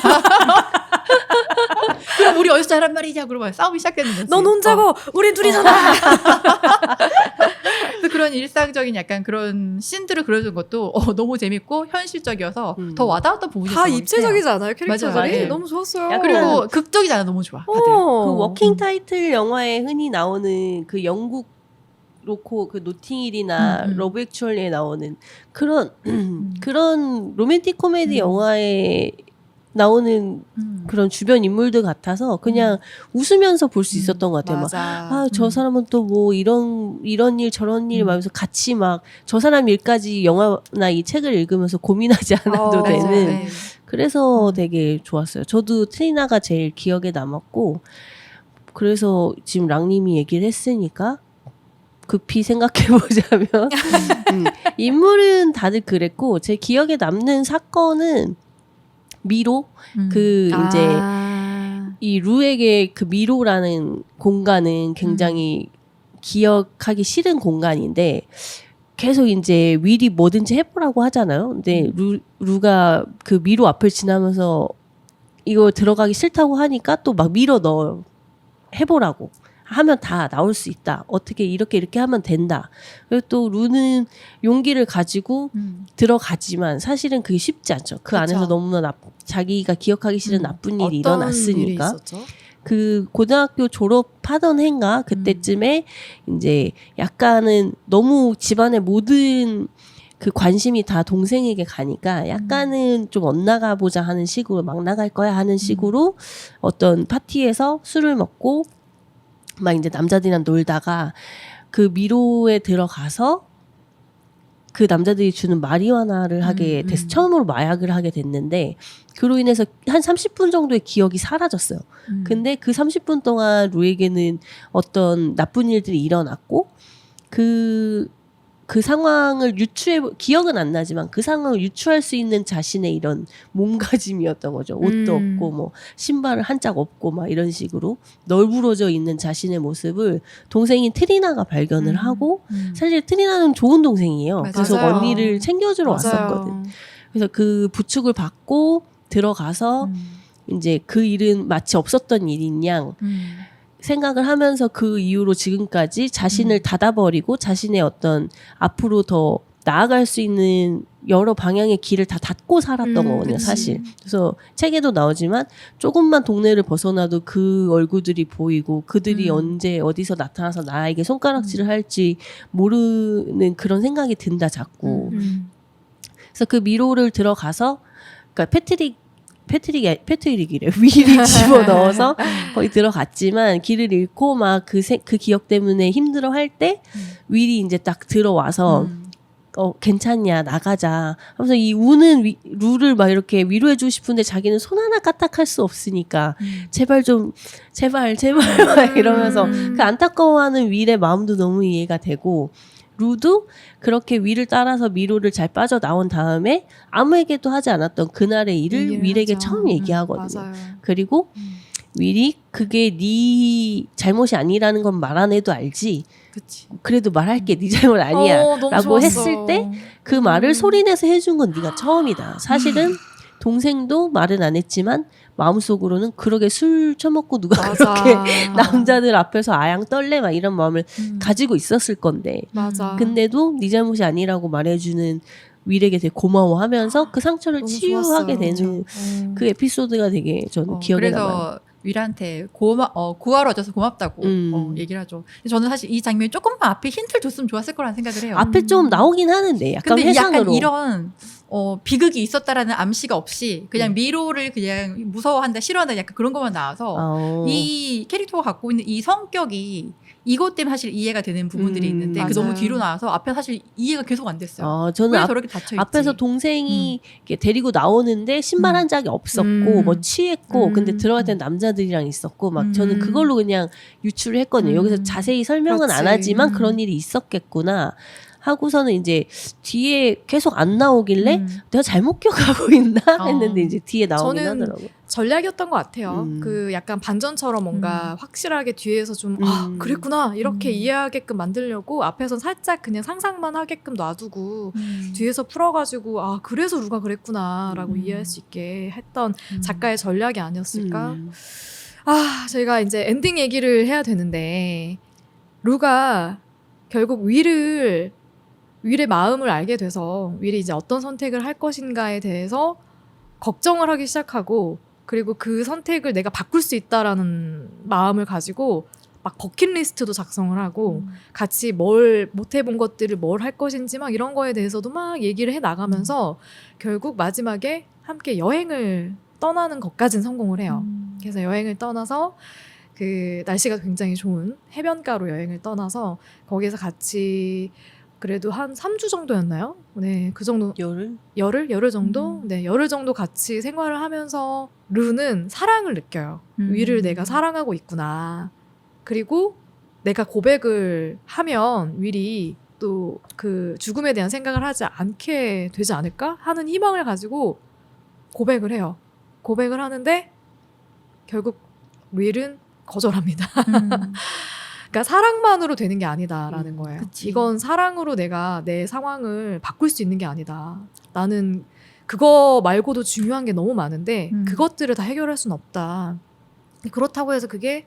그럼 우리 어디서 자란 말이냐 그러면 싸움이 시작되는 거지. 넌 혼자고 우린 둘이잖아. 그래서 그런 일상적인 약간 그런 씬들을 그려준 것도 너무 재밌고 현실적이어서 더 와닿았던 부분이 다 입체적이지 않아요 캐릭터들이? 맞아요. 너무 좋았어요. 약간 그리고 극적이잖아. 너무 좋아. 다들. 그 워킹 타이틀 영화에 흔히 나오는 그 영국 로코 그 노팅힐이나 러브 액츄얼리에 나오는 그런 그런 로맨틱 코미디 영화에 나오는 그런 주변 인물들 같아서 그냥 웃으면서 볼 수 있었던 것 같아요. 맞아. 저 사람은 또 뭐 이런 일 저런 일 말면서 같이 막 저 사람 일까지 영화나 이 책을 읽으면서 고민하지 않아도 맞아. 되는. 네. 그래서 되게 좋았어요. 저도 트리나가 제일 기억에 남았고 그래서 지금 랑님이 얘기를 했으니까 급히 생각해보자면 인물은 다들 그랬고 제 기억에 남는 사건은 미로 그 이제 이 루에게 그 미로라는 공간은 굉장히 기억하기 싫은 공간인데 계속 이제 윌이 뭐든지 해보라고 하잖아요. 근데 루가 그 미로 앞을 지나면서 이거 들어가기 싫다고 하니까 또 막 밀어 넣어 해보라고 하면 다 나올 수 있다. 어떻게 이렇게 하면 된다. 그리고 또 루는 용기를 가지고 들어가지만 사실은 그게 쉽지 않죠. 그 그쵸. 안에서 너무나 자기가 기억하기 싫은 나쁜 일이 일어났으니까. 일이 있었죠? 그 고등학교 졸업하던 해인가 그때쯤에 이제 약간은 너무 집안의 모든 그 관심이 다 동생에게 가니까 약간은 좀 엇나가 보자 하는 식으로 막 나갈 거야 하는 식으로 어떤 파티에서 술을 먹고 막 이제 남자들이랑 놀다가 그 미로에 들어가서 그 남자들이 주는 마리화나를 하게 돼서 처음으로 마약을 하게 됐는데 그로 인해서 한 30분 정도의 기억이 사라졌어요. 근데 그 30분 동안 루에게는 어떤 나쁜 일들이 일어났고 그 상황을 기억은 안 나지만 그 상황을 유추할 수 있는 자신의 이런 몸가짐이었던 거죠. 옷도 없고 뭐 신발을 한 짝 없고 막 이런 식으로 널브러져 있는 자신의 모습을 동생인 트리나가 발견을 하고 사실 트리나는 좋은 동생이에요. 맞아요. 계속 언니를 챙겨주러 맞아요. 왔었거든. 그래서 그 부축을 받고 들어가서 이제 그 일은 마치 없었던 일인 양 생각을 하면서 그 이후로 지금까지 자신을 닫아버리고 자신의 어떤 앞으로 더 나아갈 수 있는 여러 방향의 길을 다 닫고 살았던 거거든요, 그치. 사실. 그래서 책에도 나오지만 조금만 동네를 벗어나도 그 얼굴들이 보이고 그들이 언제 어디서 나타나서 나에게 손가락질을 할지 모르는 그런 생각이 든다, 자꾸. 그래서 그 미로를 들어가서, 그러니까 패트릭이래. 윌이 집어넣어서 거기 들어갔지만 길을 잃고 막 그 기억 때문에 힘들어할 때 윌이 이제 딱 들어와서 괜찮냐 나가자 하면서 이 우는 루를 막 이렇게 위로해주고 싶은데 자기는 손 하나 까딱할 수 없으니까 제발 막 이러면서 그 안타까워하는 윌의 마음도 너무 이해가 되고 루도 그렇게 윌을 따라서 미로를 잘 빠져나온 다음에 아무에게도 하지 않았던 그날의 일을 윌에게 하죠. 처음 얘기하거든요. 맞아요. 그리고 윌이 그게 네 잘못이 아니라는 건 말 안 해도 알지. 그치. 그래도 말할게 네 잘못 아니야 너무 라고 좋았어. 했을 때 그 말을 소리내서 해준 건 네가 처음이다. 사실은 동생도 말은 안 했지만 마음속으로는 그러게 술 처먹고 누가 맞아. 그렇게 남자들 앞에서 아양 떨래 막 이런 마음을 가지고 있었을 건데 맞아. 근데도 네 잘못이 아니라고 말해주는 윌에게 되게 고마워하면서 그 상처를 너무 치유하게 좋았어요. 되는 그 에피소드가 되게 저는 기억에 남아요. 그래서 윌한테 구하러 와줘서 고맙다고 얘기를 하죠. 근데 저는 사실 이 장면이 조금만 앞에 힌트를 줬으면 좋았을 거라는 생각을 해요. 앞에 좀 나오긴 하는데 약간 근데 회상으로. 약간 이런 비극이 있었다라는 암시가 없이 그냥 미로를 그냥 무서워한다, 싫어한다, 약간 그런 것만 나와서 이 캐릭터가 갖고 있는 이 성격이 이것 때문에 사실 이해가 되는 부분들이 있는데 그 너무 맞아요. 뒤로 나와서 앞에 사실 이해가 계속 안 됐어요. 저는 왜 저렇게 닫혀 있지? 앞에서 동생이 이렇게 데리고 나오는데 신발 한 짝이 없었고 뭐 취했고 근데 들어갈 땐 남자들이랑 있었고 막 저는 그걸로 그냥 유추를 했거든요. 여기서 자세히 설명은 안 그렇지. 하지만 그런 일이 있었겠구나 하고서는 이제 뒤에 계속 안 나오길래 내가 잘못 기억하고 있나 했는데 이제 뒤에 나오긴 저는 하더라고요. 전략이었던 것 같아요. 그 약간 반전처럼 뭔가 확실하게 뒤에서 좀 그랬구나 이렇게 이해하게끔 만들려고 앞에선 살짝 그냥 상상만 하게끔 놔두고 뒤에서 풀어가지고 그래서 루가 그랬구나라고 이해할 수 있게 했던 작가의 전략이 아니었을까. 저희가 이제 엔딩 얘기를 해야 되는데 루가 결국 윌의 마음을 알게 돼서 윌이 이제 어떤 선택을 할 것인가에 대해서 걱정을 하기 시작하고 그리고 그 선택을 내가 바꿀 수 있다라는 마음을 가지고 막 버킷리스트도 작성을 하고 같이 뭘 못 해본 것들을 뭘 할 것인지 막 이런 거에 대해서도 막 얘기를 해 나가면서 결국 마지막에 함께 여행을 떠나는 것까진 성공을 해요. 그래서 여행을 떠나서 그 날씨가 굉장히 좋은 해변가로 여행을 떠나서 거기서 같이 그래도 한 3주 정도였나요? 네, 그 정도. 열흘 정도? 네, 열흘 정도 같이 생활을 하면서 루는 사랑을 느껴요. 윌을 내가 사랑하고 있구나. 그리고 내가 고백을 하면 윌이 또 그 죽음에 대한 생각을 하지 않게 되지 않을까 하는 희망을 가지고 고백을 해요. 고백을 하는데 결국 윌은 거절합니다. 그러니까 사랑만으로 되는 게 아니다라는 거예요. 그치. 이건 사랑으로 내가 내 상황을 바꿀 수 있는 게 아니다. 나는 그거 말고도 중요한 게 너무 많은데 그것들을 다 해결할 수는 없다. 그렇다고 해서 그게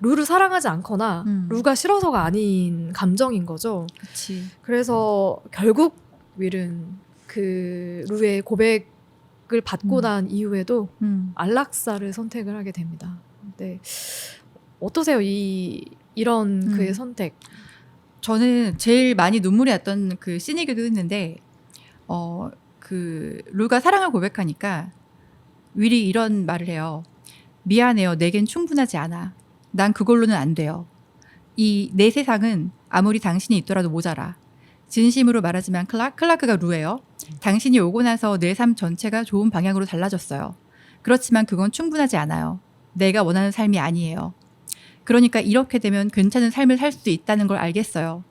루를 사랑하지 않거나 루가 싫어서가 아닌 감정인 거죠. 그치. 그래서 결국 윌은 그 루의 고백을 받고 난 이후에도 안락사를 선택을 하게 됩니다. 근데 어떠세요? 이런 그의 선택. 저는 제일 많이 눈물이 났던 그 씬이기도 했는데, 그 루가 사랑을 고백하니까 윌이 이런 말을 해요. 미안해요. 내겐 충분하지 않아. 난 그걸로는 안 돼요. 이 내 세상은 아무리 당신이 있더라도 모자라. 진심으로 말하지만 클라크가 루예요. 당신이 오고 나서 내 삶 전체가 좋은 방향으로 달라졌어요. 그렇지만 그건 충분하지 않아요. 내가 원하는 삶이 아니에요. 그러니까 이렇게 되면 괜찮은 삶을 살 수도 있다는 걸 알겠어요.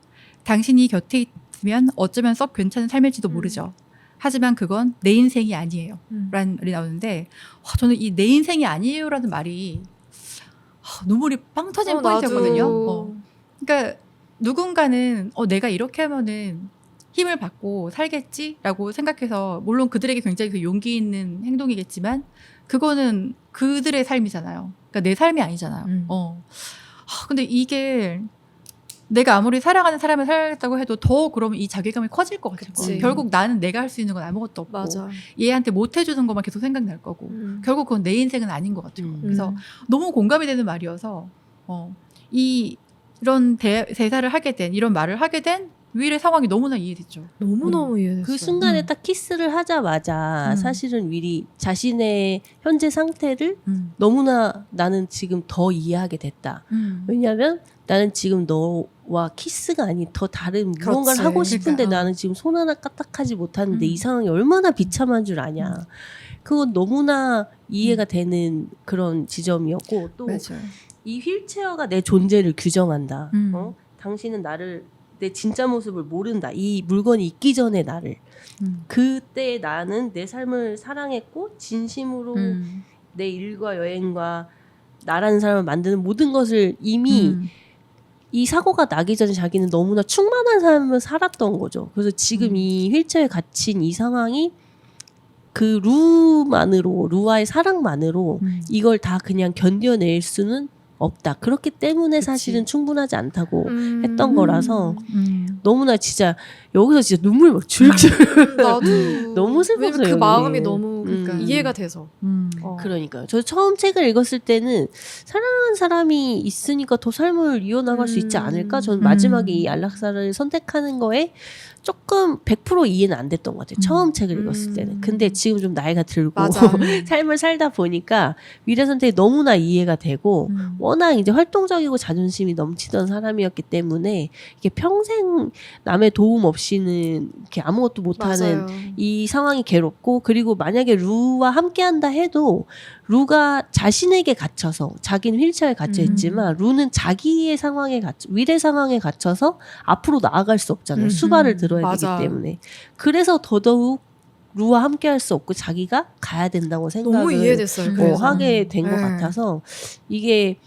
당신이 곁에 있으면 어쩌면 썩 괜찮은 삶일지도 모르죠. 하지만 그건 내 인생이 아니에요. 라는 말이 나오는데, 저는 이 내 인생이 아니에요 라는 말이 눈물이 빵 터진 포인트였거든요. 그러니까 누군가는 내가 이렇게 하면은 힘을 받고 살겠지라고 생각해서, 물론 그들에게 굉장히 그 용기 있는 행동이겠지만 그거는 그들의 삶이잖아요. 그러니까 내 삶이 아니잖아요. 근데 이게 내가 아무리 사랑하는 사람을 살겠다고 해도 더 그러면 이 자괴감이 커질 것 같아요. 그치. 결국 나는 내가 할 수 있는 건 아무것도 없고 맞아. 얘한테 못 해주는 것만 계속 생각날 거고 결국 그건 내 인생은 아닌 것 같아요. 그래서 너무 공감이 되는 말이어서 이런 대사를 하게 된, 이런 말을 하게 된 윌의 상황이 너무나 이해됐죠. 너무너무 이해됐어요. 그 순간에 딱 키스를 하자마자 사실은 윌이 자신의 현재 상태를 너무나 나는 지금 더 이해하게 됐다. 왜냐하면 나는 지금 너와 키스가 아닌 더 다른 무언가를 그렇지. 하고 싶은데 그러니까, 나는 지금 손 하나 까딱하지 못하는데 이 상황이 얼마나 비참한 줄 아냐. 그건 너무나 이해가 되는 그런 지점이었고, 또 이 휠체어가 내 존재를 규정한다. 당신은 나를, 내 진짜 모습을 모른다. 이 물건이 있기 전에 나를. 그때 나는 내 삶을 사랑했고 진심으로 내 일과 여행과 나라는 사람을 만드는 모든 것을 이미 이 사고가 나기 전에 자기는 너무나 충만한 삶을 살았던 거죠. 그래서 지금 이 휠체어에 갇힌 이 상황이 그 루와의 사랑만으로 이걸 다 그냥 견뎌낼 수는 없다. 그렇기 때문에 사실은 충분하지 않다고 했던 거라서 너무나 진짜 여기서 진짜 눈물 막 줄줄. 나도 너무 슬펐어요. 왜냐면 그 마음이 여기. 너무 이해가 돼서. 그러니까요. 저 처음 책을 읽었을 때는 사랑하는 사람이 있으니까 더 삶을 이어나갈 수 있지 않을까? 저는 마지막에 이 안락사를 선택하는 거에 조금 100% 이해는 안 됐던 것 같아요. 처음 책을 읽었을 때는. 근데 지금 좀 나이가 들고 삶을 살다 보니까 윌의 선택이 너무나 이해가 되고 워낙 이제 활동적이고 자존심이 넘치던 사람이었기 때문에 이게 평생 남의 도움 없이는 이렇게 아무것도 못하는 이 상황이 괴롭고, 그리고 만약에 루와 함께한다 해도 루가 자신에게 갇혀서, 자기는 휠체어에 갇혀 있지만 루는 자기의 상황에 윌의 상황에 갇혀서 앞으로 나아갈 수 없잖아요. 수발을 들어야 되기 때문에. 그래서 더더욱 루와 함께 할 수 없고 자기가 가야 된다고 생각을 너무 이해됐어요. 하게 된 것 같아서, 이게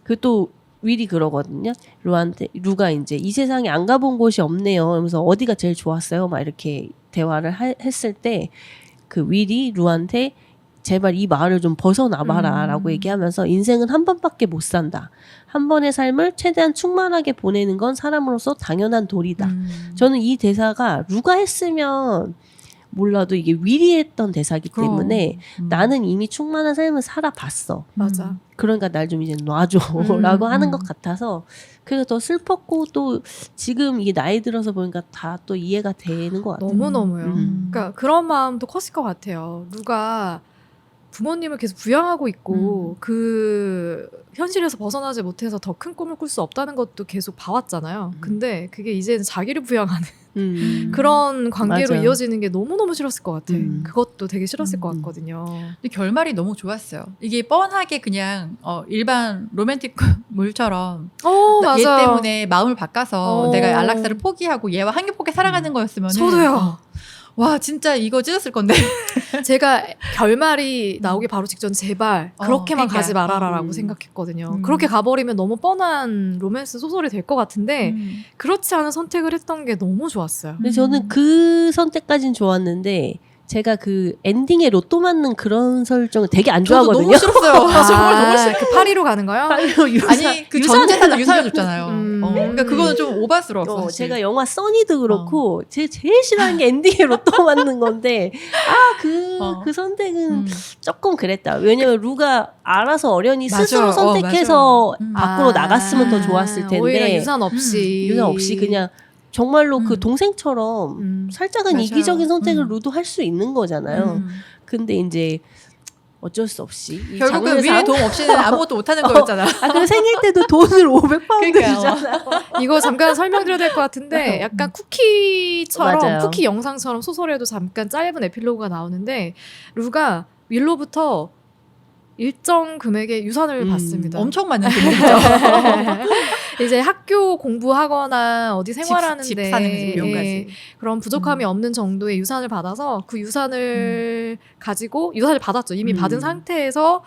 그 또 윌이 그러거든요. 루가 이제 이 세상에 안 가본 곳이 없네요. 그러면서 어디가 제일 좋았어요? 막 이렇게 대화를 했을 때 그 윌이 루한테 제발 이 마을을 좀 벗어나봐라 라고 얘기하면서, 인생은 한 번밖에 못 산다. 한 번의 삶을 최대한 충만하게 보내는 건 사람으로서 당연한 도리다. 저는 이 대사가 루가 했으면 몰라도 이게 윌이 했던 대사기 때문에 나는 이미 충만한 삶을 살아봤어. 맞아. 그러니까 날 좀 이제 놔줘 라고 하는 것 같아서, 그래서 더 슬펐고, 또 지금 이게 나이 들어서 보니까 다 또 이해가 되는 것 같아요. 너무너무요. 그러니까 그런 마음도 컸을 것 같아요. 누가 부모님을 계속 부양하고 있고 그 현실에서 벗어나지 못해서 더 큰 꿈을 꿀 수 없다는 것도 계속 봐왔잖아요. 근데 그게 이제는 자기를 부양하는 그런 관계로 맞아. 이어지는 게 너무너무 싫었을 것 같아. 그것도 되게 싫었을 것 음. 같거든요. 근데 결말이 너무 좋았어요. 이게 뻔하게 그냥 일반 로맨틱물처럼 얘 맞아. 때문에 마음을 바꿔서 어. 내가 안락사를 포기하고 얘와 한겹없게 살아가는 거였으면 저도요. 와 진짜 이거 찢었을 건데. 제가 결말이 나오기 바로 직전 제발 그렇게만 그러니까. 가지 말아라라고 음. 생각했거든요. 그렇게 가버리면 너무 뻔한 로맨스 소설이 될 것 같은데 그렇지 않은 선택을 했던 게 너무 좋았어요. 근데 저는 그 선택까진 좋았는데 제가 그 엔딩에 로또 맞는 그런 설정을 되게 안 저도 좋아하거든요. 너무 싫었어요. 정말 너무 싫어. 그 파리로 가는 거요? 아니 그 전재산을 유산을 줬잖아요. 그러니까 그거는 좀 오바스러웠어. 사실. 제가 영화 써니도 그렇고 제가 제일 싫어하는 게 엔딩에 로또 맞는 건데 그 선택은 조금 그랬다. 왜냐면 루가 알아서 어련히 맞아. 스스로 선택해서 맞아. 밖으로 나갔으면 더 좋았을 텐데 오히려 유산 없이 유산 없이 그냥 정말로 그 동생처럼 살짝은 맞아요. 이기적인 선택을 루도 할 수 있는 거잖아요. 음. 근데 이제 어쩔 수 없이 이 결국은 장르상- 위의 도움 없이는 아무것도 못하는 거였잖아. 그 생일 때도 돈을 500파운드 그러니까요. 주잖아요. 이거 잠깐 설명드려야 될 것 같은데 약간 쿠키처럼 맞아요. 쿠키 영상처럼 소설에도 잠깐 짧은 에필로그가 나오는데 루가 윌로부터 일정 금액의 유산을 받습니다. 엄청 많은 돈이죠. 이제 학교 공부하거나 어디 생활하는데 집 사는 비용까지. 예, 그런 부족함이 없는 정도의 유산을 받아서 그 유산을 가지고 유산을 받았죠. 이미 받은 상태에서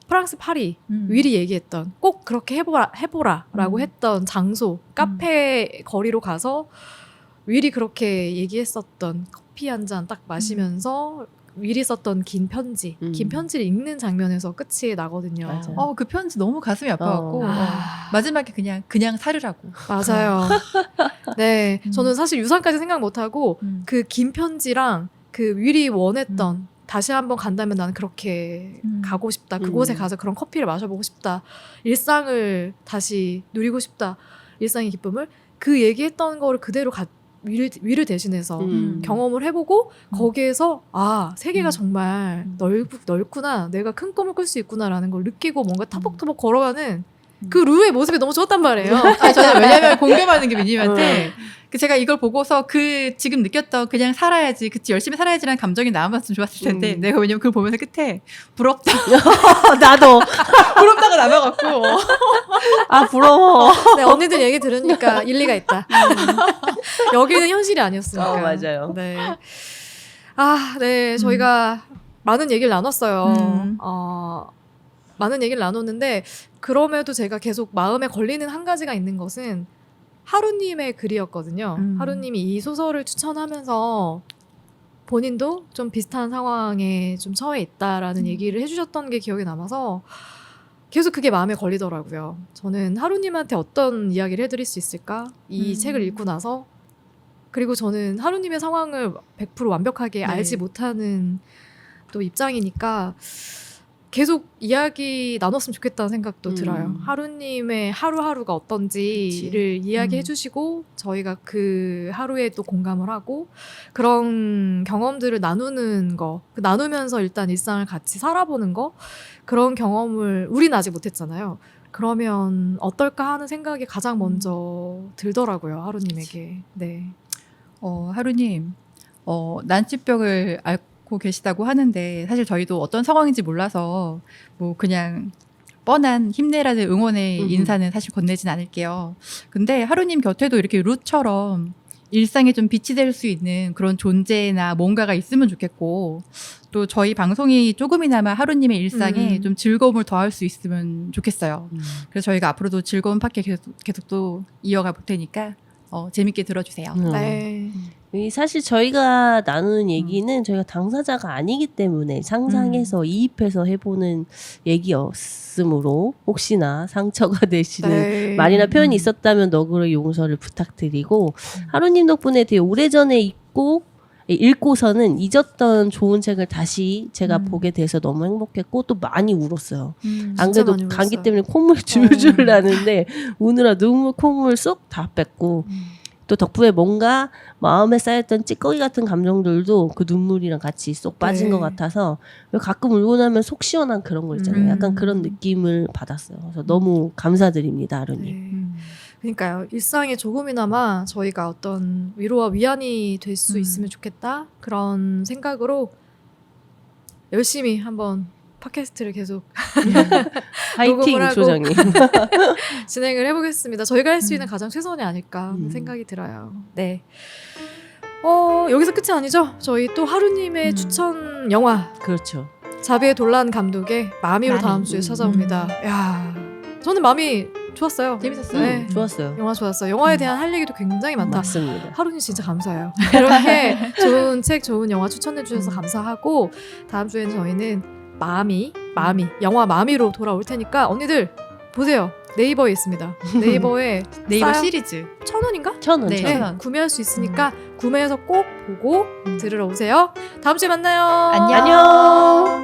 프랑스 파리 윌이 얘기했던 꼭 그렇게 해보라라고 했던 장소 카페 거리로 가서 윌이 그렇게 얘기했었던 커피 한 잔 딱 마시면서 윌이 썼던 긴 편지를 읽는 장면에서 끝이 나거든요. 맞아요. 그 편지 너무 가슴이 아파갖고 아. 마지막에 그냥 사르라고. 맞아요. 네, 저는 사실 유산까지 생각 못하고 음. 그 긴 편지랑 그 윌이 원했던 다시 한번 간다면 나는 그렇게 가고 싶다. 그곳에 가서 그런 커피를 마셔보고 싶다. 일상을 다시 누리고 싶다. 일상의 기쁨을 그 얘기했던 거를 그대로 위를 대신해서 경험을 해보고 거기에서 세계가 정말 넓구나. 내가 큰 꿈을 꿀 수 있구나라는 걸 느끼고 뭔가 타벅타벅 걸어가는 그 루의 모습이 너무 좋았단 말이에요. 저는 왜냐면 공감하는 게 미님한테 제가 이걸 보고서 지금 느꼈던 그냥 살아야지, 열심히 살아야지라는 감정이 남았으면 좋았을 텐데 내가 왜냐면 그걸 보면서 끝에 부럽다. 나도 부럽다가 남아갖고 부러워. 네, 언니들 얘기 들으니까 일리가 있다. 여기는 현실이 아니었으니까. 맞아요. 네. 네. 저희가 많은 얘기를 나눴어요. 많은 얘기를 나눴는데 그럼에도 제가 계속 마음에 걸리는 한 가지가 있는 것은 하루님의 글이었거든요. 하루님이 이 소설을 추천하면서 본인도 좀 비슷한 상황에 좀 처해 있다라는 얘기를 해주셨던 게 기억에 남아서 계속 그게 마음에 걸리더라고요. 저는 하루님한테 어떤 이야기를 해드릴 수 있을까? 이 책을 읽고 나서. 그리고 저는 하루님의 상황을 100% 완벽하게 알지 못하는 또 입장이니까 계속 이야기 나눴으면 좋겠다는 생각도 들어요. 하루님의 하루하루가 어떤지를 이야기해 주시고 저희가 그 하루에 또 공감을 하고 그런 경험들을 나누는 거, 나누면서 일단 일상을 같이 살아보는 거, 그런 경험을 우리는 아직 못했잖아요. 그러면 어떨까 하는 생각이 가장 먼저 들더라고요. 하루님에게. 네. 하루님 난치병을 앓고 계시다고 하는데 사실 저희도 어떤 상황인지 몰라서 뭐 그냥 뻔한 힘내라는 응원의 인사는 사실 건네진 않을게요. 근데 하루님 곁에도 이렇게 룻처럼 일상에 좀 빛이 될 수 있는 그런 존재나 뭔가가 있으면 좋겠고 또 저희 방송이 조금이나마 하루님의 일상에 좀 즐거움을 더할 수 있으면 좋겠어요. 그래서 저희가 앞으로도 즐거운 팟캐스트 계속 또 이어가 볼 테니까 재밌게 들어주세요. 네. 사실 저희가 나누는 얘기는 저희가 당사자가 아니기 때문에 상상해서 이입해서 해보는 얘기였으므로 혹시나 상처가 되시는 네. 말이나 표현이 있었다면 너그러이 용서를 부탁드리고 하루님 덕분에 되게 오래전에 읽고서는 잊었던 좋은 책을 다시 제가 보게 돼서 너무 행복했고 또 많이 울었어요. 안 그래도 많이 감기 울었어요. 때문에 콧물 줄줄 나는데 우느라 콧물 쏙 다 뺐고 또 덕분에 뭔가 마음에 쌓였던 찌꺼기 같은 감정들도 그 눈물이랑 같이 쏙 빠진 네. 것 같아서 가끔 울고 나면 속 시원한 그런 거 있잖아요. 약간 그런 느낌을 받았어요. 그래서 너무 감사드립니다, 아루님. 네. 그러니까요. 일상에 조금이나마 저희가 어떤 위로와 위안이 될 수 있으면 좋겠다. 그런 생각으로 열심히 한번 팟캐스트를 계속 파이팅 녹음을 하고. 조정이. 진행을 해보겠습니다. 저희가 할 수 있는 가장 최선이 아닐까 하는 생각이 들어요. 네. 여기서 끝이 아니죠. 저희 또 하루님의 추천 영화 그렇죠. 자비의 돌란 감독의 마미로 마미. 다음 주에 찾아옵니다. 야, 저는 마미 좋았어요. 재밌었어요. 네. 좋았어요. 영화 좋았어요. 영화에 대한 할 얘기도 굉장히 많다. 맞습니다. 하루님 진짜 감사해요. 이렇게 좋은 책, 좋은 영화 추천해 주셔서 감사하고 다음 주에는 저희는 마미 영화 마미로 돌아올 테니까 언니들 보세요. 네이버에 있습니다. 네이버에 네이버 싸요. 시리즈. 1,000원인가? 1,000원. 네. 네, 1,000원. 구매할 수 있으니까 구매해서 꼭 보고 들으러 오세요. 다음 주에 만나요. 안녕. 안녕.